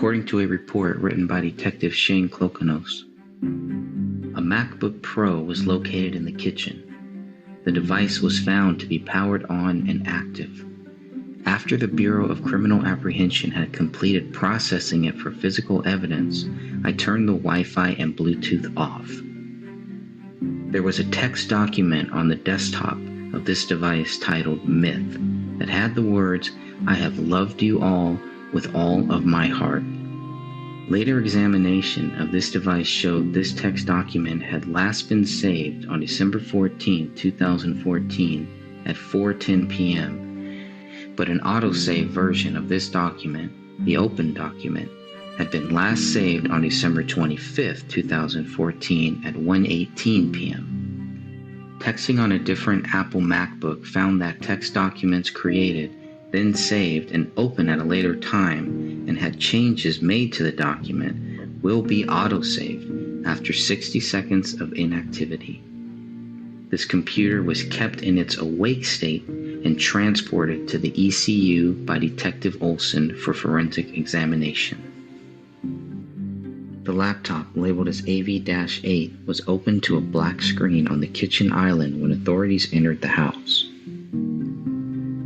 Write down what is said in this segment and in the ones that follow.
according to a report written by Detective Shane Klokanos. A MacBook Pro was located in the kitchen. The device was found to be powered on and active. After the Bureau of Criminal Apprehension had completed processing it for physical evidence, I turned the Wi-Fi and Bluetooth off. There was a text document on the desktop of this device titled Myth that had the words, "I have loved you all with all of my heart." Later examination of this device showed this text document had last been saved on December 14, 2014 at 4:10 p.m. But an autosave version of this document, the open document, had been last saved on December 25, 2014 at 1:18 p.m. Texting on a different Apple MacBook found that text documents created, then saved and opened at a later time and had changes made to the document will be autosaved after 60 seconds of inactivity. This computer was kept in its awake state and transported to the ECU by Detective Olson for forensic examination. The laptop, labeled as AV-8, was opened to a black screen on the kitchen island when authorities entered the house.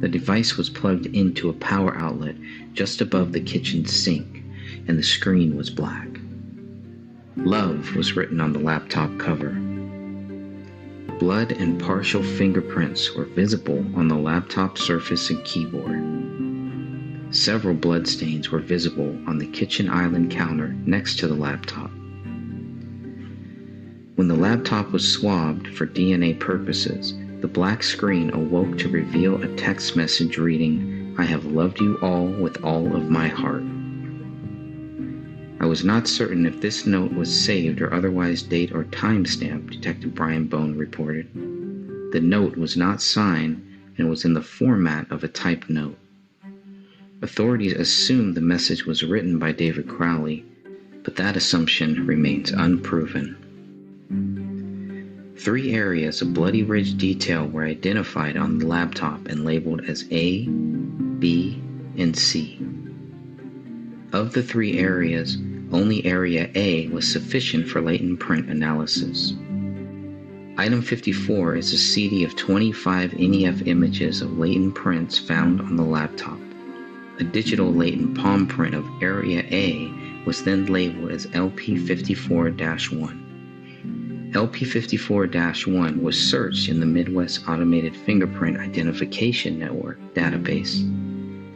The device was plugged into a power outlet just above the kitchen sink, and the screen was black. Love was written on the laptop cover. Blood and partial fingerprints were visible on the laptop surface and keyboard. Several bloodstains were visible on the kitchen island counter next to the laptop. When the laptop was swabbed for DNA purposes, the black screen awoke to reveal a text message reading, "I have loved you all with all of my heart." I was not certain if this note was saved or otherwise date or time-stamped, Detective Brian Bone reported. The note was not signed and was in the format of a typed note. Authorities assumed the message was written by David Crowley, but that assumption remains unproven. 3 areas of bloody ridge detail were identified on the laptop and labeled as A, B, and C. Of the 3 areas, only area A was sufficient for latent print analysis. Item 54 is a CD of 25 NEF images of latent prints found on the laptop. A digital latent palm print of area A was then labeled as LP54-1. LP54-1 was searched in the Midwest Automated Fingerprint Identification Network database,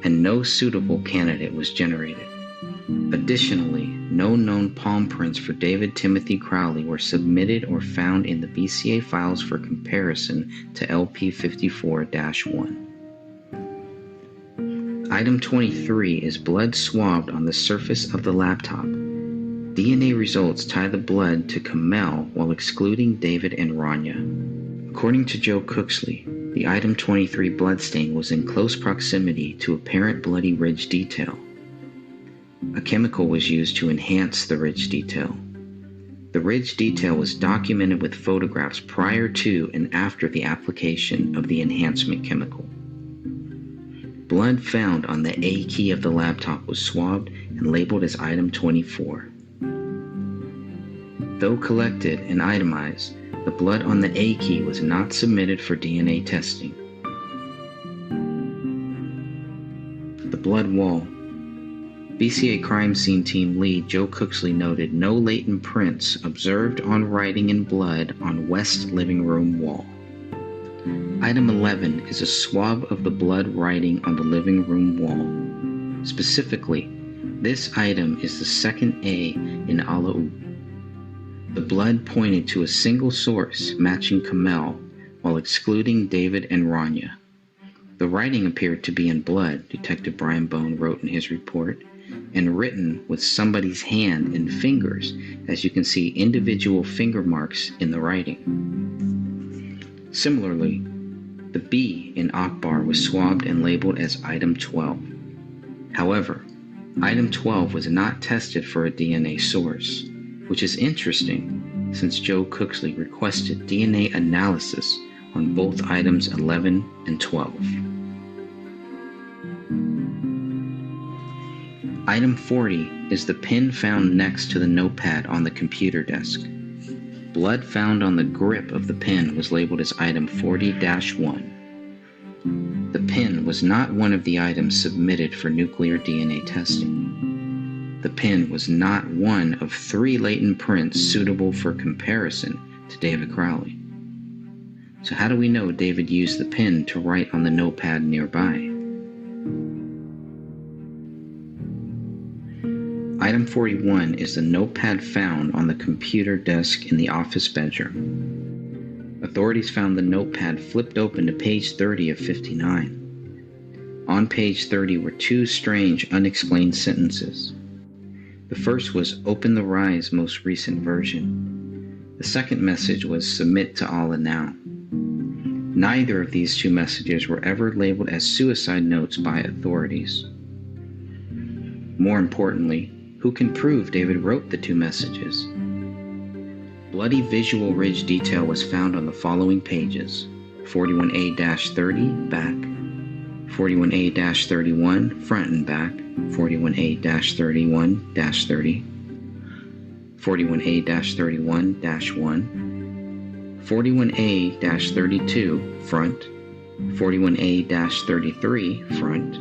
and no suitable candidate was generated. Additionally, no known palm prints for David Timothy Crowley were submitted or found in the BCA files for comparison to LP54-1. Item 23 is blood swabbed on the surface of the laptop. DNA results tie the blood to Kamel while excluding David and Rania. According to Joe Cooksley, the item 23 bloodstain was in close proximity to apparent bloody ridge detail. A chemical was used to enhance the ridge detail. The ridge detail was documented with photographs prior to and after the application of the enhancement chemical. Blood found on the A key of the laptop was swabbed and labeled as item 24. Though collected and itemized, the blood on the A key was not submitted for DNA testing. The blood wall. BCA crime scene team lead Joe Cooksley noted no latent prints observed on writing in blood on west living room wall. Item 11 is a swab of the blood writing on the living room wall. Specifically, this item is the second A in Alau. The blood pointed to a single source matching Kamel while excluding David and Rania. The writing appeared to be in blood, Detective Brian Bone wrote in his report, and written with somebody's hand and fingers, as you can see individual finger marks in the writing. Similarly, the B in Akbar was swabbed and labeled as item 12. However, item 12 was not tested for a DNA source, which is interesting since Joe Cooksley requested DNA analysis on both items 11 and 12. Item 40 is the pen found next to the notepad on the computer desk. Blood found on the grip of the pen was labeled as item 40-1. The pen was not one of the items submitted for nuclear DNA testing. The pen was not one of 3 latent prints suitable for comparison to David Crowley. So how do we know David used the pen to write on the notepad nearby? Item 41 is the notepad found on the computer desk in the office bedroom. Authorities found the notepad flipped open to page 30 of 59. On page 30 were 2 strange, unexplained sentences. The first was, "Open the Rise most recent version." The second message was, "Submit to Allah now." Neither of these 2 messages were ever labeled as suicide notes by authorities. More importantly, who can prove David wrote the 2 messages? Bloody visual ridge detail was found on the following pages: 41A-30 back, 41A-31 front and back, 41A-31-30, 41A-31-1, 41A-32 front, 41A-33 front,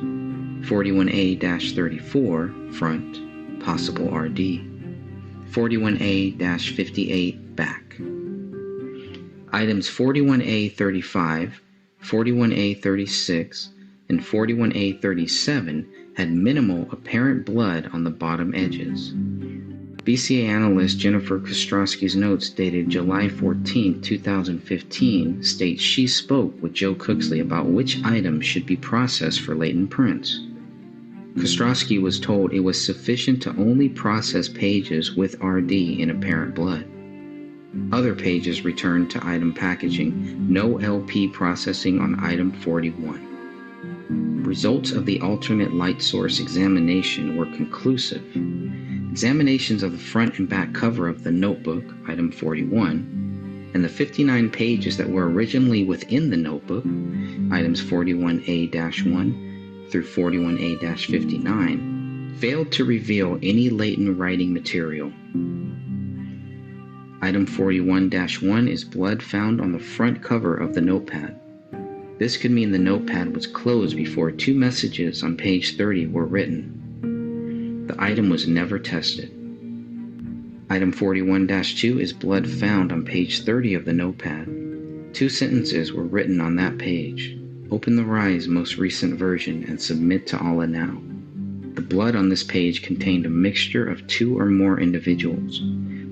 41A-34 front, possible RD, 41A-58 back. Items 41A-35, 41A-36, and 41A-37 had minimal apparent blood on the bottom edges. BCA analyst Jennifer Kostrowski's notes dated July 14, 2015 state she spoke with Joe Cooksley about which items should be processed for latent prints. Kostrowski was told it was sufficient to only process pages with RD in apparent blood. Other pages returned to item packaging, no LP processing on item 41. Results of the alternate light source examination were conclusive. Examinations of the front and back cover of the notebook, item 41, and the 59 pages that were originally within the notebook, items 41A-1 through 41A-59, failed to reveal any latent writing material. Item 41-1 is blood found on the front cover of the notepad. This could mean the notepad was closed before 2 messages on page 30 were written. The item was never tested. Item 41-2 is blood found on page 30 of the notepad. 2 sentences were written on that page. Open the Rise most recent version and submit to Allah now. The blood on this page contained a mixture of 2 or more individuals,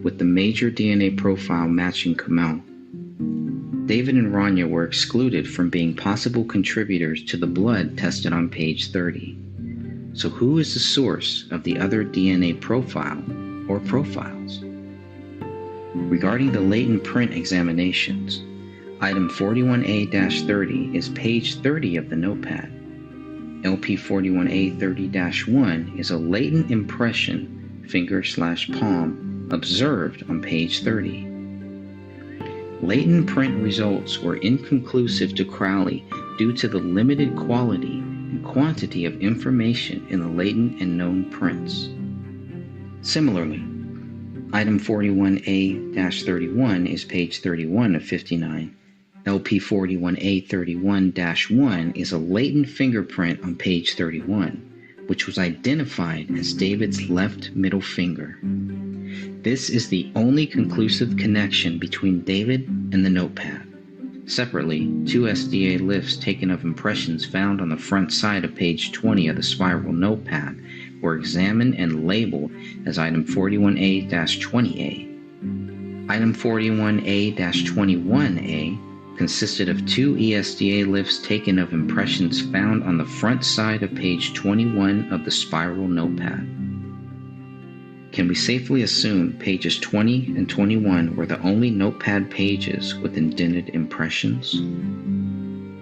with the major DNA profile matching Kamal. David and Rania were excluded from being possible contributors to the blood tested on page 30. So who is the source of the other DNA profile or profiles? Regarding the latent print examinations, item 41A-30 is page 30 of the notepad. LP 41A-30-1 is a latent impression, finger/palm, observed on page 30. Latent print results were inconclusive to Crowley due to the limited quality and quantity of information in the latent and known prints. Similarly, item 41A-31 is page 31 of 59. LP 41A-31-1 is a latent fingerprint on page 31, which was identified as David's left middle finger. This is the only conclusive connection between David and the notepad. Separately, 2 SDA lifts taken of impressions found on the front side of page 20 of the spiral notepad were examined and labeled as item 41A-20A. Item 41A-21A consisted of 2 ESDA lifts taken of impressions found on the front side of page 21 of the spiral notepad. Can we safely assume pages 20 and 21 were the only notepad pages with indented impressions?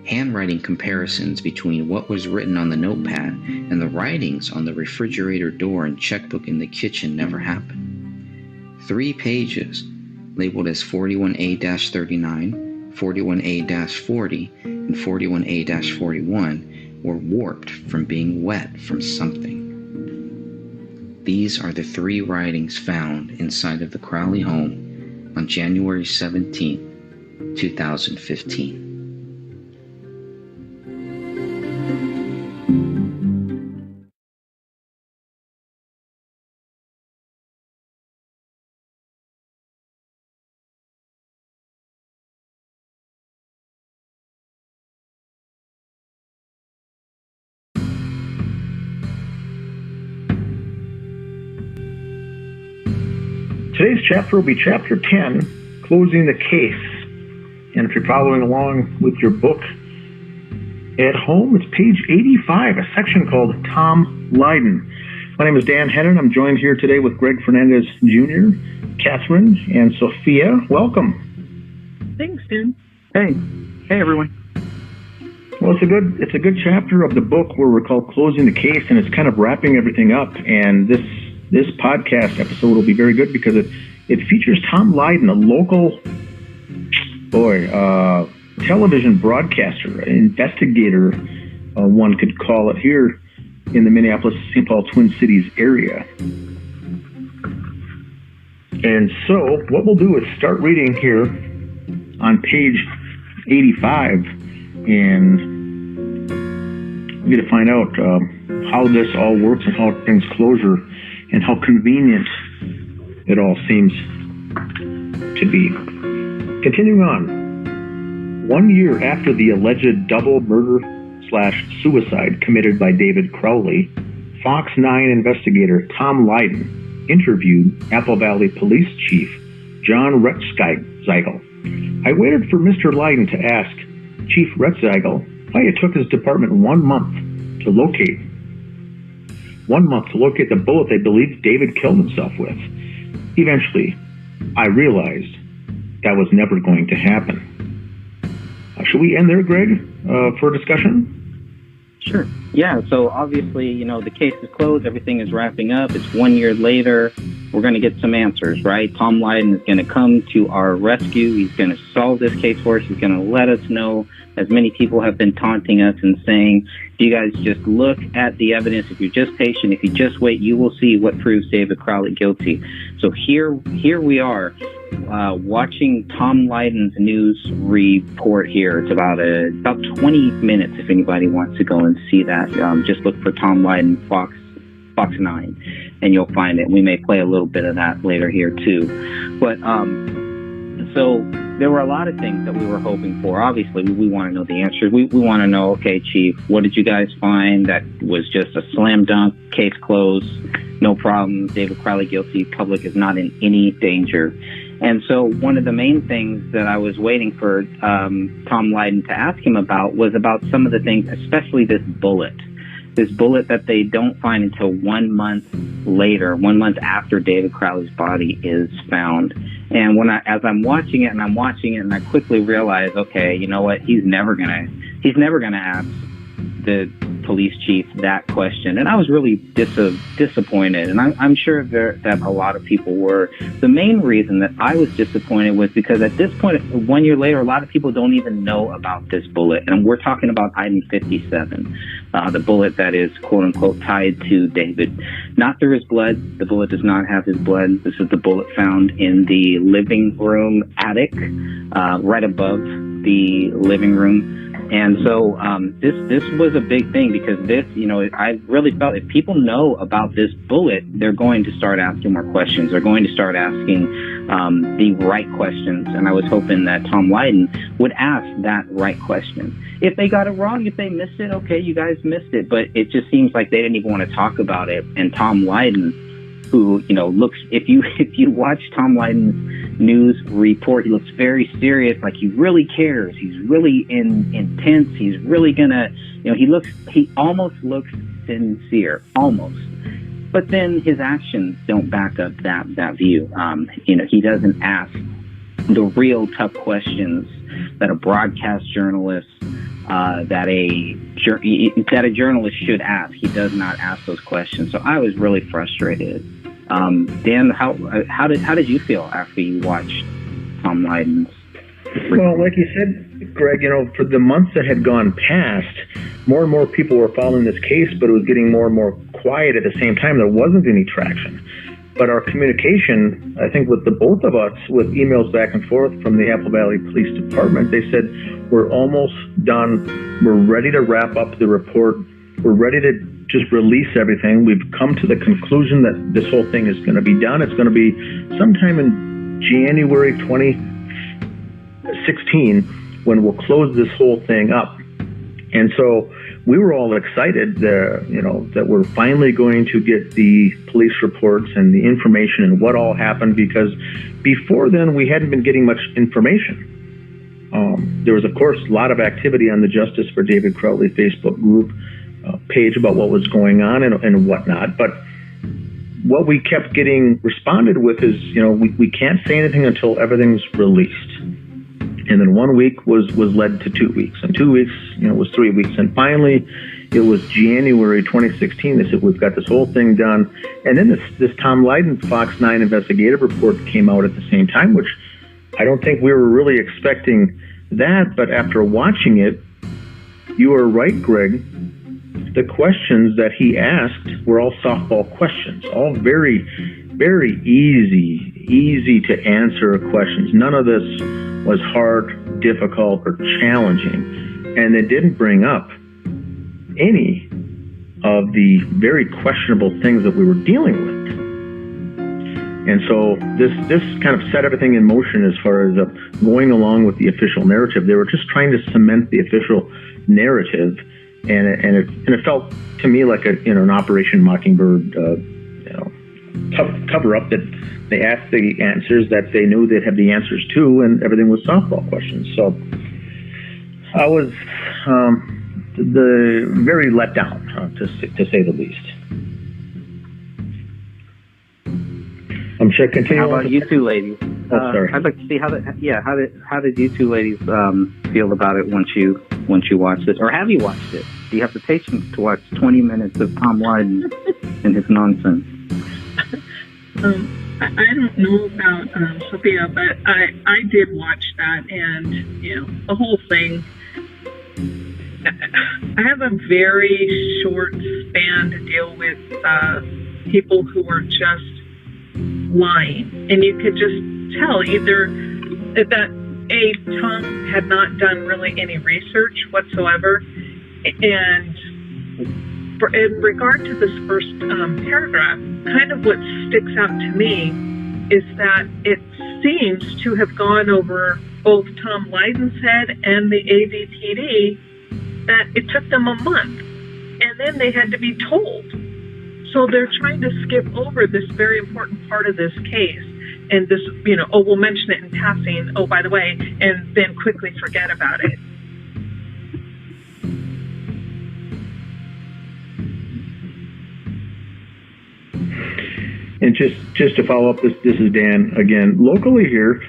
Handwriting comparisons between what was written on the notepad and the writings on the refrigerator door and checkbook in the kitchen never happened. 3 pages, labeled as 41A-39, 41A-40, and 41A-41, were warped from being wet from something. These are the 3 writings found inside of the Crowley home on January 17, 2015. Today's chapter will be chapter 10, Closing the Case. And if you're following along with your book at home, it's page 85, a section called Tom Lydon. My name is Dan Hennon. I'm joined here today with Greg Fernandez Jr., Catherine, and Sophia. Welcome. Thanks, Dan. Hey everyone. Well, it's a good chapter of the book where we're called Closing the Case, and it's kind of wrapping everything up. And this podcast episode will be very good because it features Tom Lydon, a local television broadcaster, an investigator, one could call it, here in the Minneapolis-St. Paul Twin Cities area. And so what we'll do is start reading here on page 85, and we get to find out how this all works and how it brings closure and how convenient it all seems to be. Continuing on, 1 year after the alleged double murder/suicide committed by David Crowley, Fox 9 investigator Tom Lydon interviewed Apple Valley Police Chief John Retzgeigel. I waited for Mr. Lydon to ask Chief Retzgeigel why it took his department 1 month to locate the bullet they believed David killed himself with. Eventually, I realized that was never going to happen. Should we end there, Greg, for discussion? Sure. Yeah, so obviously, the case is closed. Everything is wrapping up. It's 1 year later. We're going to get some answers, right? Tom Lydon is going to come to our rescue. He's going to solve this case for us. He's going to let us know, as many people have been taunting us and saying, if you guys just look at the evidence, if you're just patient, if you just wait, you will see what proves David Crowley guilty. So here we are, watching Tom Lydon's news report here. It's about 20 minutes if anybody wants to go and see that. Just look for Tom Lydon, Fox 9, and you'll find it. We may play a little bit of that later here too. But so there were a lot of things that we were hoping for. Obviously, we want to know the answers. We want to know, okay, Chief, what did you guys find that was just a slam dunk, case closed, no problem, David Crowley guilty, public is not in any danger. And so one of the main things that I was waiting for Tom Lydon to ask him about was about some of the things, especially this bullet that they don't find until 1 month later, 1 month after David Crowley's body is found. And as I'm watching it, and I quickly realize, okay, you know what? He's never gonna ask the police chief that question. And I was really disappointed, and I'm sure that a lot of people were. The main reason that I was disappointed was because at this point, 1 year later, a lot of people don't even know about this bullet. And we're talking about item 57, the bullet that is quote-unquote tied to David. Not through his blood. The bullet does not have his blood. This is the bullet found in the living room attic, right above the living room. And so this was a big thing because I really felt if people know about this bullet, they're going to start asking more questions. They're going to start asking the right questions. And I was hoping that Tom Lydon would ask that right question. If they got it wrong, if they missed it, okay, you guys missed it. But it just seems like they didn't even want to talk about it. And Tom Lydon, who, looks, if you watch Tom Lydon's news report, he looks very serious, like he really cares. He's really intense. He's really gonna, he almost looks sincere, almost. But then his actions don't back up that view. He doesn't ask the real tough questions that a broadcast journalist, that a journalist should ask. He does not ask those questions. So I was really frustrated. Dan, how did you feel after you watched Tom Lydon's report? Well, like you said, Greg, for the months that had gone past, more and more people were following this case, but it was getting more and more quiet at the same time. There wasn't any traction. But our communication, I think with the both of us, with emails back and forth from the Apple Valley Police Department, they said, we're almost done. We're ready to wrap up the report. We're ready to just release everything. We've come to the conclusion that this whole thing is going to be done. It's going to be sometime in January 2016 when we'll close this whole thing up. And so we were all excited that we're finally going to get the police reports and the information and what all happened, because before then we hadn't been getting much information. There was, of course, a lot of activity on the Justice for David Crowley Facebook group page about what was going on and whatnot. But what we kept getting responded with is, we can't say anything until everything's released. And then 1 week was led to 2 weeks, and 2 weeks, was 3 weeks. And finally, it was January 2016. They said, we've got this whole thing done. And then this Tom Lydon Fox 9 investigative report came out at the same time, which I don't think we were really expecting that. But after watching it, you are right, Greg. The questions that he asked were all softball questions, all very, very easy to answer questions. None of this was hard, difficult, or challenging. And it didn't bring up any of the very questionable things that we were dealing with. And so this kind of set everything in motion as far as going along with the official narrative. They were just trying to cement the official narrative, and it felt to me like an Operation Mockingbird cover up, that they asked the answers that they knew they'd have the answers to, and everything was softball questions. So I was very let down, to say the least. Should I continue? How about you two ladies? Sorry. I'd like to see how did you two ladies feel about it once you watched it, or have you watched it? Do you have the patience to watch 20 minutes of Tom Lydon and his nonsense? I don't know about Sophia, but I did watch that, and the whole thing. I have a very short span to deal with people who are just lying, and you could just tell either that Tom had not done really any research whatsoever, and in regard to this first paragraph, kind of what sticks out to me is that it seems to have gone over both Tom Lydon's head and the AVPD, that it took them a month, and then they had to be told. So they're trying to skip over this very important part of this case, and this, we'll mention it in passing, oh, by the way, and then quickly forget about it. And just to follow up, this is Dan again. Locally here,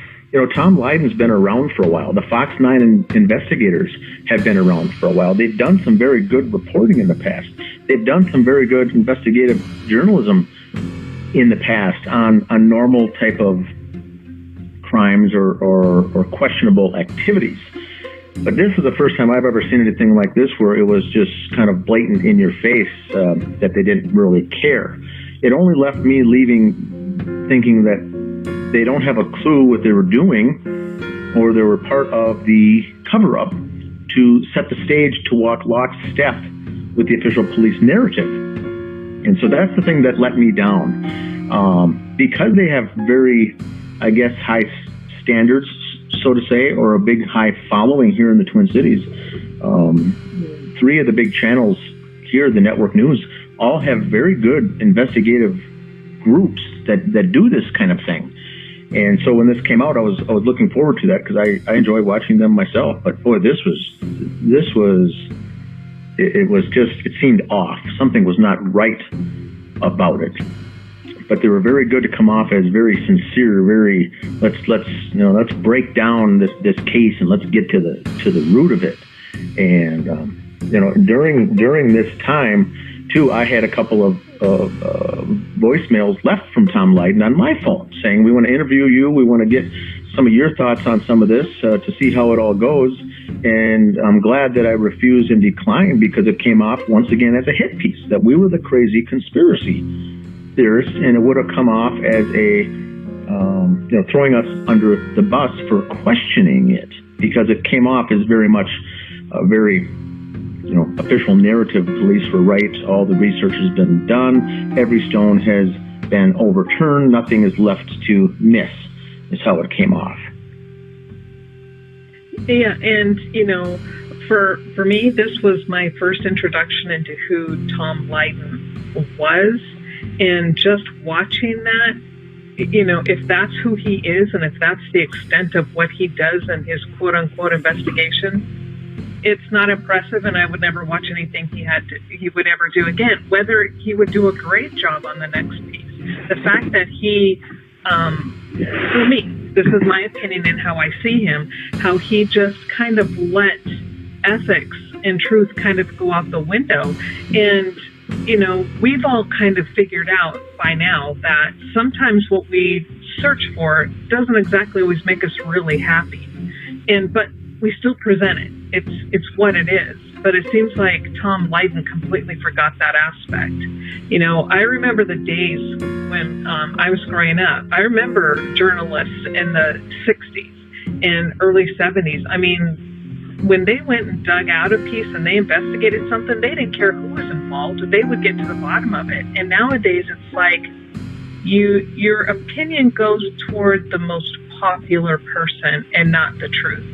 Tom Lydon's been around for a while. The Fox 9 investigators have been around for a while. They've done some very good reporting in the past. They've done some very good investigative journalism in the past on normal type of crimes or questionable activities. But this is the first time I've ever seen anything like this, where it was just kind of blatant in your face that they didn't really care. It only left me leaving thinking that they don't have a clue what they were doing, or they were part of the cover-up to set the stage to walk lockstep with the official police narrative. And so that's the thing that let me down. Because they have very, I guess, high standards, so to say, or a big high following here in the Twin Cities. 3 of the big channels here, the network news, all have very good investigative groups that do this kind of thing. And so when this came out, I was looking forward to that, because I enjoy watching them myself. But boy, it seemed off. Something was not right about it. But they were very good to come off as very sincere, very let's break down this case and let's get to the root of it. And during this time too, I had a couple of voicemails left from Tom Lydon on my phone saying, we want to interview you, we want to get some of your thoughts on some of this to see how it all goes. And I'm glad that I refused and declined, because it came off once again as a hit piece, that we were the crazy conspiracy theorists, and it would have come off as a throwing us under the bus for questioning it, because it came off as very much a very official narrative. Police were right. All the research has been done. Every stone has been overturned. Nothing is left to miss, is how it came off. Yeah, and for me, this was my first introduction into who Tom Lydon was, and just watching that, if that's who he is, and if that's the extent of what he does in his quote-unquote investigation, it's not impressive, and I would never watch anything he would ever do again. Whether he would do a great job on the next piece, the fact that he, for me, this is my opinion and how I see him, how he just kind of let ethics and truth kind of go out the window. And, we've all kind of figured out by now that sometimes what we search for doesn't exactly always make us really happy. But we still present it. It's what it is. But it seems like Tom Lydon completely forgot that aspect. I remember the days when I was growing up. I remember journalists in the 60s and early 70s. I mean, when they went and dug out a piece and they investigated something, they didn't care who was involved. They would get to the bottom of it. And nowadays it's like your opinion goes toward the most popular person and not the truth.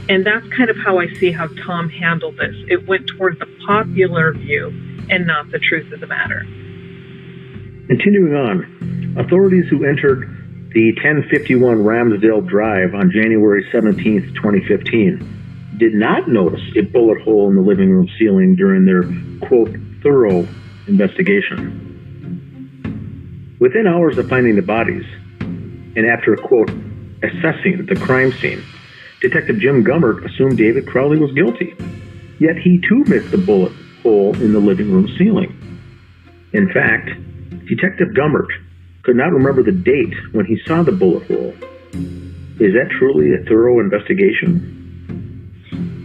And that's kind of how I see how Tom handled this. It went toward the popular view and not the truth of the matter. Continuing on, authorities who entered the 1051 Ramsdale Drive on January 17th, 2015, did not notice a bullet hole in the living room ceiling during their, quote, thorough investigation. Within hours of finding the bodies, and after, quote, assessing the crime scene, Detective Jim Gummert assumed David Crowley was guilty. Yet he too missed the bullet hole in the living room ceiling. In fact, Detective Gummert could not remember the date when he saw the bullet hole. Is that truly a thorough investigation?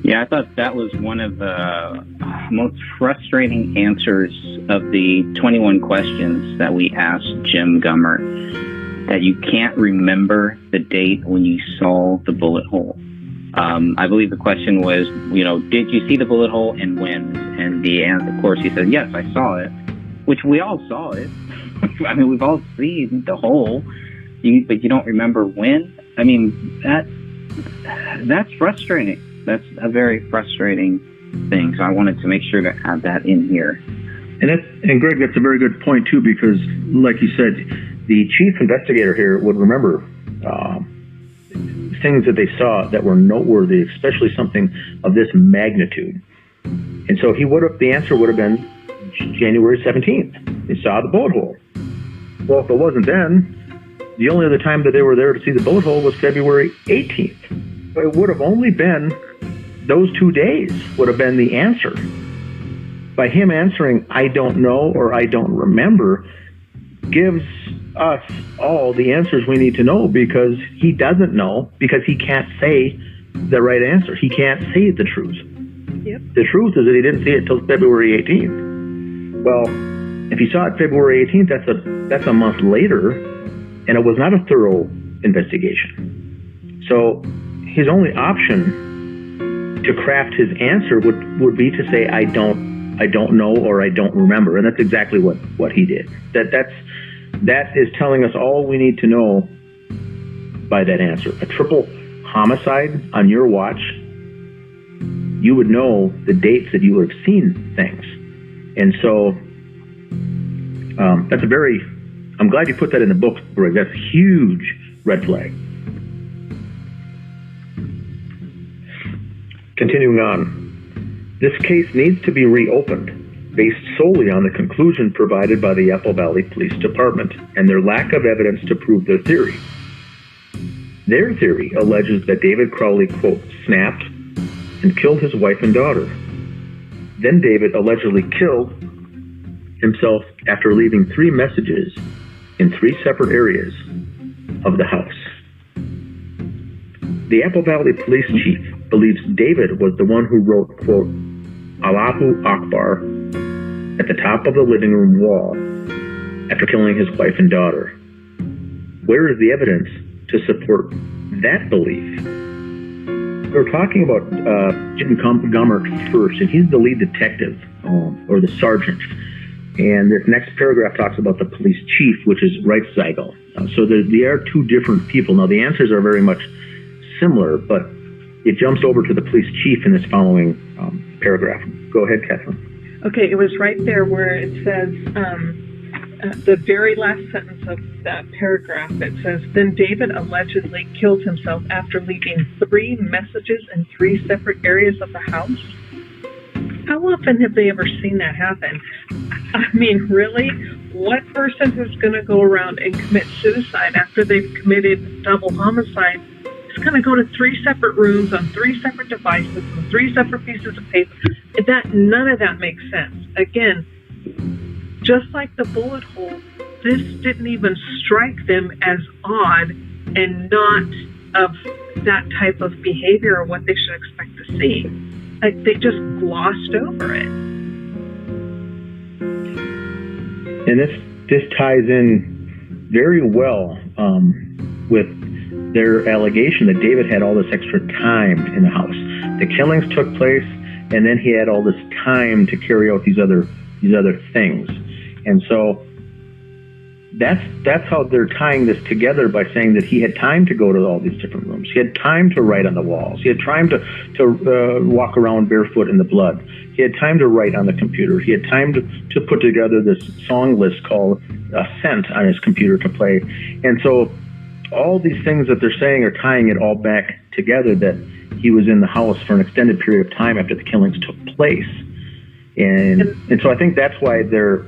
Yeah, I thought that was one of the most frustrating answers of the 21 questions that we asked Jim Gummert, that you can't remember the date when you saw the bullet hole. I believe the question was, did you see the bullet hole and when? And the answer, of course, he said, yes, I saw it, which we all saw it. I mean, we've all seen the hole, but you don't remember when? I mean, that's frustrating. That's a very frustrating thing. So I wanted to make sure to add that in here. And Greg, that's a very good point too, because like you said, the chief investigator here would remember things that they saw that were noteworthy, especially something of this magnitude. And so the answer would have been January 17th. They saw the bullet hole. Well, if it wasn't then, the only other time that they were there to see the bullet hole was February 18th. But it would have only been those 2 days would have been the answer. By him answering, I don't know or I don't remember, gives us all the answers we need to know, because he doesn't know, because he can't say the right answer. He can't say the truth. Yep. The truth is that he didn't see it till February 18th. Well, if he saw it February 18th, that's a month later, and it was not a thorough investigation. So his only option to craft his answer would be to say, I don't know or I don't remember. And that's exactly what he did. That is telling us all we need to know by that answer. A triple homicide on your watch, you would know the dates that you would have seen things. And so I'm glad you put that in the book, Greg. That's a huge red flag. Continuing on, this case needs to be reopened based solely on the conclusion provided by the Apple Valley Police Department and their lack of evidence to prove their theory. Their theory alleges that David Crowley, quote, snapped and killed his wife and daughter. Then David allegedly killed himself after leaving 3 messages in 3 separate areas of the house. The Apple Valley police chief believes David was the one who wrote, quote, Allahu Akbar at the top of the living room wall after killing his wife and daughter. Where is the evidence to support that belief? We're talking about Jim Gummert first, and he's the lead detective, or the sergeant. And this next paragraph talks about the police chief, which is Reichseigel. So they are two different people. Now, the answers are very much similar, but it jumps over to the police chief in this following paragraph. Go ahead, Kathleen. Okay, it was right there where it says, the very last sentence of that paragraph, it says, then David allegedly killed himself after leaving 3 messages in 3 separate areas of the house. How often have they ever seen that happen? I mean, really? What person is going to go around and commit suicide after they've committed double homicide is going to go to 3 separate rooms on 3 separate devices on 3 separate pieces of paper? None of that makes sense. Again, just like the bullet hole, this didn't even strike them as odd and not of that type of behavior or what they should expect to see. They just glossed over it. And this ties in very well with their allegation that David had all this extra time in the house. The killings took place, and then he had all this time to carry out these other things. And so that's how they're tying this together, by saying that he had time to go to all these different rooms. He had time to write on the walls. He had time to walk around barefoot in the blood. He had time to write on the computer. He had time to put together this song list called Ascent on his computer to play. And so all these things that they're saying are tying it all back together, that he was in the house for an extended period of time after the killings took place. And so I think that's why they're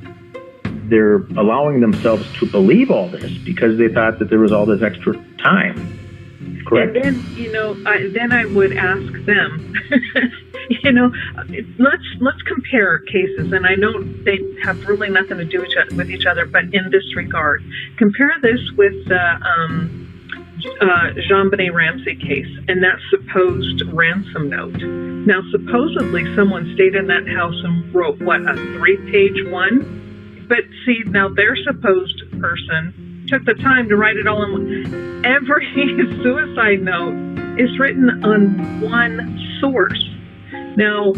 allowing themselves to believe all this, because they thought that there was all this extra time. Correct? And then, then I would ask them, let's compare cases. And I know they have really nothing to do with each other, but in this regard, compare this with the JonBenet Ramsey case and that supposed ransom note. Now, supposedly someone stayed in that house and wrote, a 3-page one? But see, now their supposed person took the time to write it all in one. Every suicide note is written on one source. Now,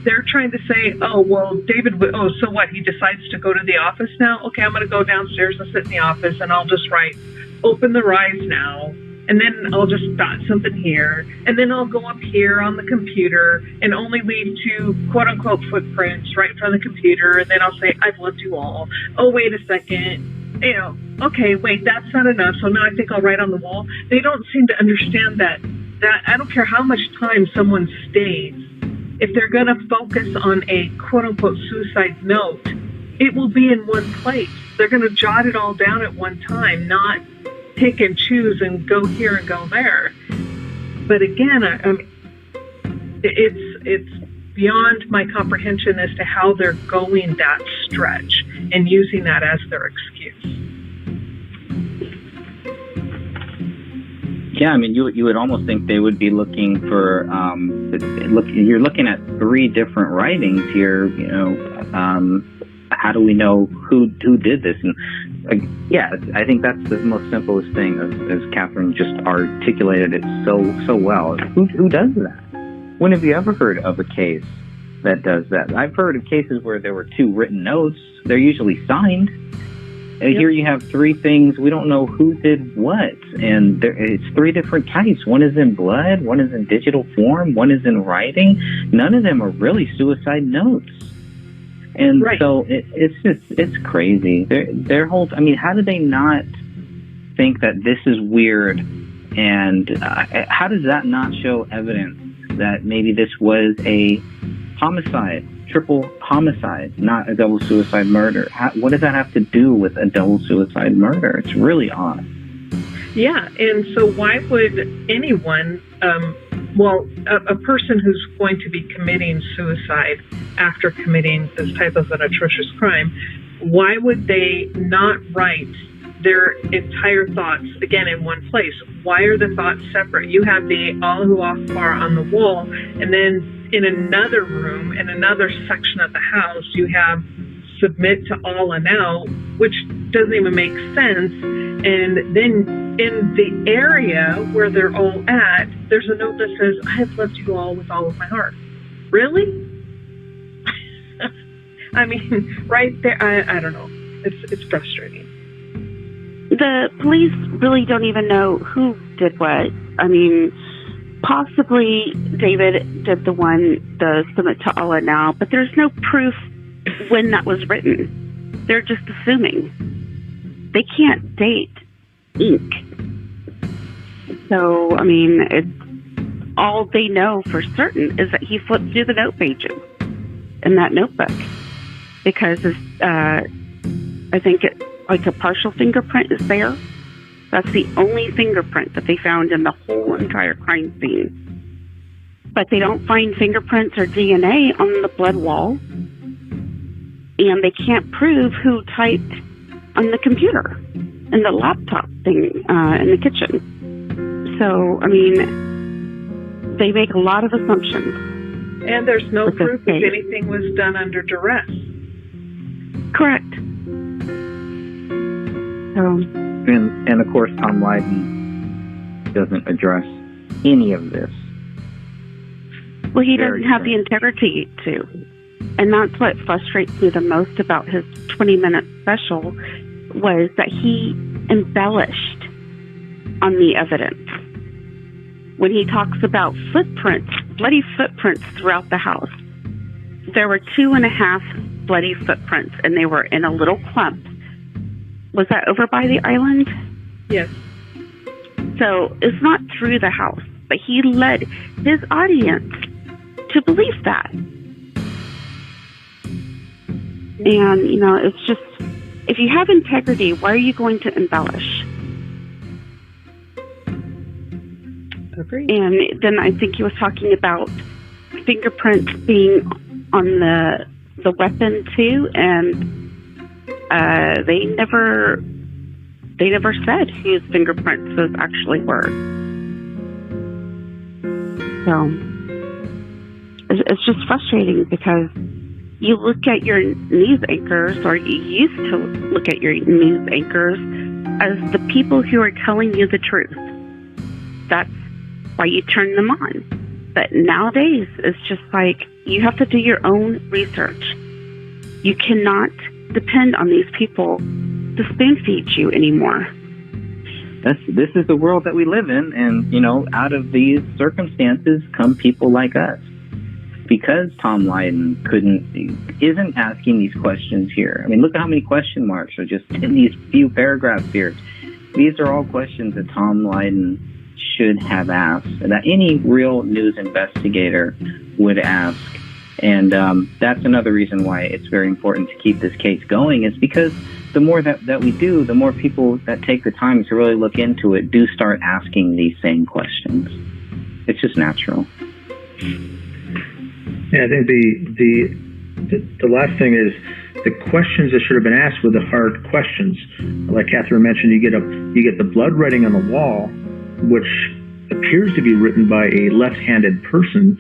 they're trying to say, David, so what? He decides to go to the office now? Okay, I'm going to go downstairs and sit in the office, and I'll just write, open the rise now. And then I'll just dot something here. And then I'll go up here on the computer and only leave 2 quote-unquote footprints right in front of the computer. And then I'll say, I've loved you all. Oh, wait a second. Okay, wait, that's not enough. So now I think I'll write on the wall. They don't seem to understand that I don't care how much time someone stays. If they're going to focus on a quote-unquote suicide note, it will be in one place. They're going to jot it all down at one time, not pick and choose and go here and go there. But again, it's beyond my comprehension as to how they're going that stretch and using that as their excuse. Yeah, I mean, you would almost think they would be looking for you're looking at 3 different writings here. How do we know who did this? And I think that's the most simplest thing, as Catherine just articulated it so well. Who does that? When have you ever heard of a case that does that? I've heard of cases where there were 2 written notes. They're usually signed. Yep. Here you have 3 things. We don't know who did what. And it's 3 different types. One is in blood. One is in digital form. One is in writing. None of them are really suicide notes. And right. So it's crazy. Their whole, how do they not think that this is weird? And how does that not show evidence that maybe this was a homicide, triple homicide, not a double suicide murder? What does that have to do with a double suicide murder? It's really odd. Yeah, and so why would anyone, a person who's going to be committing suicide after committing this type of an atrocious crime, why would they not write their entire thoughts, again, in one place. Why are the thoughts separate? You have the Allahu Akbar on the wall, and then in another room, in another section of the house, you have submit to Allah now, which doesn't even make sense. And then in the area where they're all at, there's a note that says, I have loved you all with all of my heart. Really? I mean, right there, I don't know. It's frustrating. The police really don't even know who did what. I mean, possibly David did the submit to Allah now, but there's no proof when that was written. They're just assuming. They can't date ink. So, I mean, it's all they know for certain is that he flipped through the note pages in that notebook because I think like a partial fingerprint is there. That's the only fingerprint that they found in the whole entire crime scene. But they don't find fingerprints or DNA on the blood wall. And they can't prove who typed on the computer and the laptop thing in the kitchen. So, I mean, they make a lot of assumptions. And there's no proof that anything was done under duress. Correct. So, and of course, Tom Lydon doesn't address any of this. Well, he doesn't have the integrity to. And that's what frustrates me the most about his 20-minute special was that he embellished on the evidence. When he talks about footprints, bloody footprints throughout the house, there were 2.5 bloody footprints, and they were in a little clump. Was that over by the island? Yes. So it's not through the house, but he led his audience to believe that. And, you know, it's just, if you have integrity, why are you going to embellish? Agreed. And then I think he was talking about fingerprints being on the weapon too, and they never said whose fingerprints those actually were. So it's just frustrating because you look at your news anchors, or you used to look at your news anchors as the people who are telling you the truth. That's why you turn them on. But nowadays, it's just like you have to do your own research. You cannot depend on these people to spoon feed you anymore. This is the world that we live in, and, you know, out of these circumstances come people like us. Because Tom Lydon isn't asking these questions here. I mean, look at how many question marks are just in these few paragraphs here. These are all questions that Tom Lydon should have asked, and that any real news investigator would ask. And that's another reason why it's very important to keep this case going, is because the more that we do, the more people that take the time to really look into it do start asking these same questions. It's just natural. Yeah, I think the last thing is the questions that should have been asked were the hard questions. Like Catherine mentioned, you get the blood writing on the wall, which appears to be written by a left-handed person,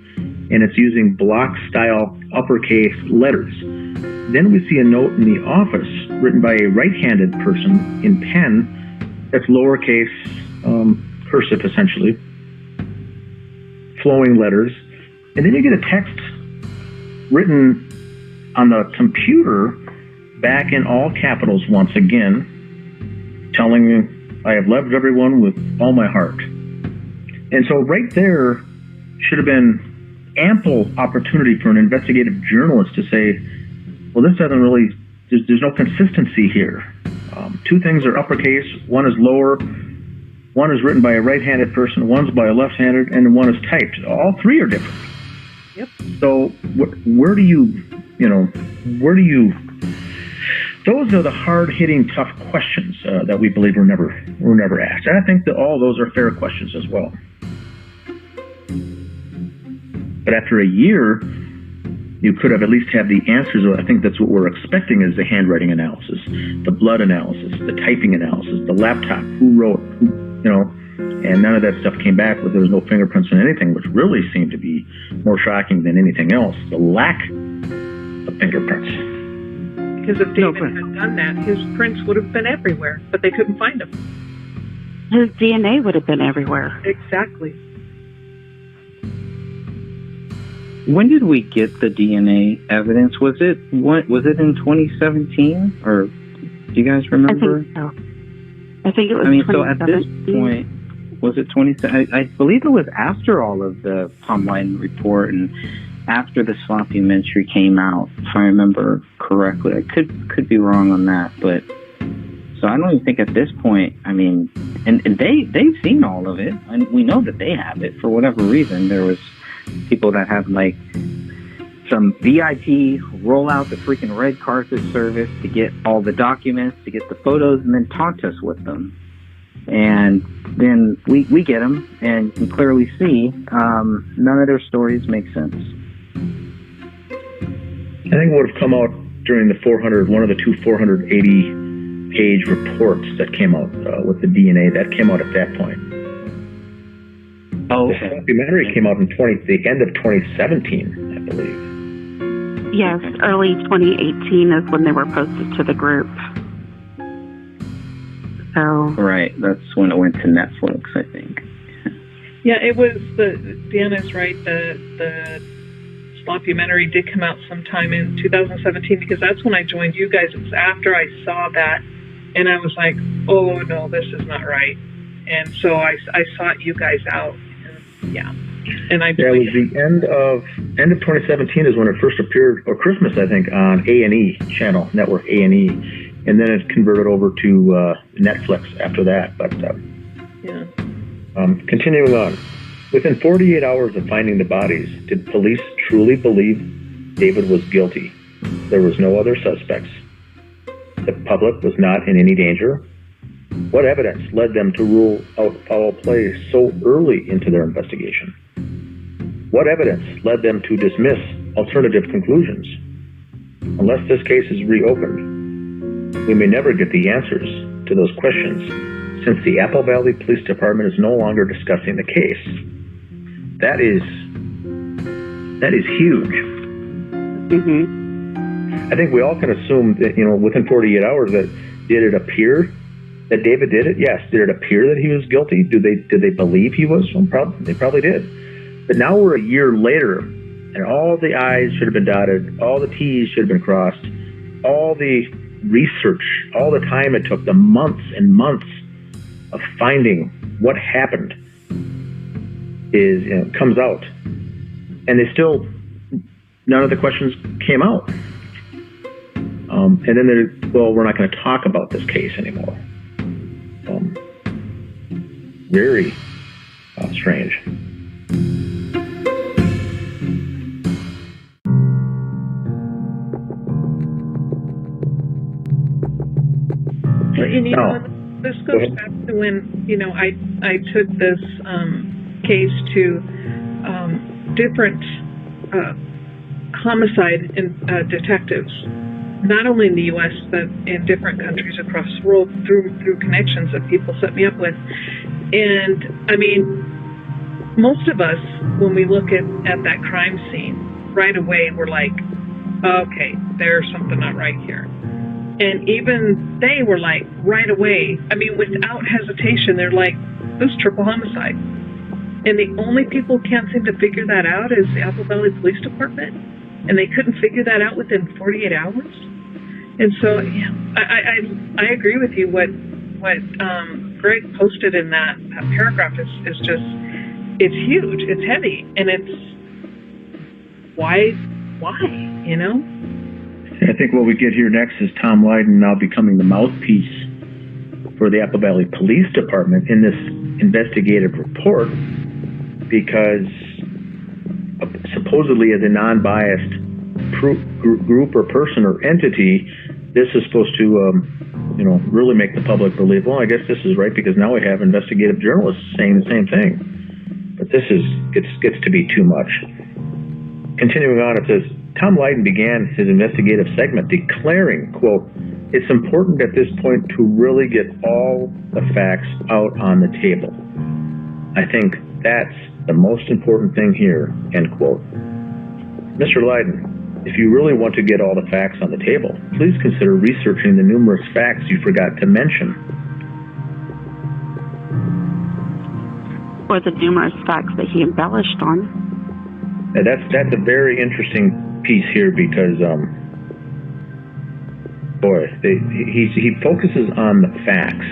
and it's using block-style uppercase letters. Then we see a note in the office written by a right-handed person in pen that's lowercase cursive, essentially, flowing letters. And then you get a text written on the computer back in all capitals once again, telling me, I have loved everyone with all my heart. And so right there should have been ample opportunity for an investigative journalist to say, well, this doesn't really, there's no consistency here. Two things are uppercase, one is lower, one is written by a right-handed person, one's by a left-handed, and one is typed. All three are different. Yep. So where do you, those are the hard-hitting, tough questions that we believe were never asked. And I think that all those are fair questions as well. But after a year, you could have at least had the answers. I think that's what we're expecting is the handwriting analysis, the blood analysis, the typing analysis, the laptop, who wrote, and none of that stuff came back. But there was no fingerprints on anything, which really seemed to be more shocking than anything else. The lack of fingerprints. Because if David had done that, his prints would have been everywhere, but they couldn't find them. His DNA would have been everywhere. Exactly. When did we get the DNA evidence? Was it in 2017, or do you guys remember? I think so. I think it was. So at this point, was it 20? I believe it was after all of the Tom Lydon report and after the sloppy-mentary came out, if I remember correctly. I could be wrong on that, but so I don't even think at this point. I mean, and they've seen all of it, and we know that they have it for whatever reason. There was people that have like some VIP roll out the freaking red carpet service to get all the documents, to get the photos, and then taunt us with them. And then we get them and can clearly see none of their stories make sense. I think what would have come out during the one of the two 480-page reports that came out with the DNA, that came out at that point. Oh, okay. The documentary came out in the end of 2017, I believe. Yes, early 2018 is when they were posted to the group. So right, that's when it went to Netflix, I think. Yeah, it was Deanna's right. The sloppy-mentary did come out sometime in 2017 because that's when I joined you guys. It was after I saw that, and I was like, oh no, this is not right. And so I sought you guys out. Yeah, and it was the end of 2017 is when it first appeared, or Christmas, I think, on A&E channel, network A&E, and then it converted over to Netflix after that. But continuing on, within 48 hours of finding the bodies, did police truly believe David was guilty? There was no other suspects. The public was not in any danger. What evidence led them to rule out foul play so early into their investigation? What evidence led them to dismiss alternative conclusions? Unless this case is reopened, we may never get the answers to those questions, since the Apple Valley Police Department is no longer discussing the case. That is huge. Mm-hmm. I think we all can assume that, within 48 hours, that did it appear that David did it? Yes. Did it appear that he was guilty? Did they believe he was? Well, they probably did. But now we're a year later, and all the I's should have been dotted, all the T's should have been crossed, all the research, all the time it took, the months and months of finding what happened comes out. And none of the questions came out. And then we're not going to talk about this case anymore. Very strange. This goes back to when I took this case to different homicide detectives, not only in the U.S. but in different countries across the world through connections that people set me up with. And I mean, most of us, when we look at that crime scene, right away we're like, okay, there's something not right here. And even they were like, right away, I mean, without hesitation, they're like, this is triple homicide. And the only people who can't seem to figure that out is the Apple Valley Police Department. And they couldn't figure that out within 48 hours. And so, yeah, I agree with you. What Greg posted in that paragraph is just, it's huge, it's heavy, and it's why, I think what we get here next is Tom Lydon now becoming the mouthpiece for the Apple Valley Police Department in this investigative report, because supposedly as a non-biased group or person or entity, this is supposed to, really make the public believe, well, I guess this is right because now we have investigative journalists saying the same thing. But this gets to be too much. Continuing on, it says, Tom Lydon began his investigative segment declaring, quote, "It's important at this point to really get all the facts out on the table. I think that's the most important thing here," end quote. Mr. Lydon, if you really want to get all the facts on the table, please consider researching the numerous facts you forgot to mention. Or the numerous facts that he embellished on. And that's a very interesting piece here because, he focuses on the facts.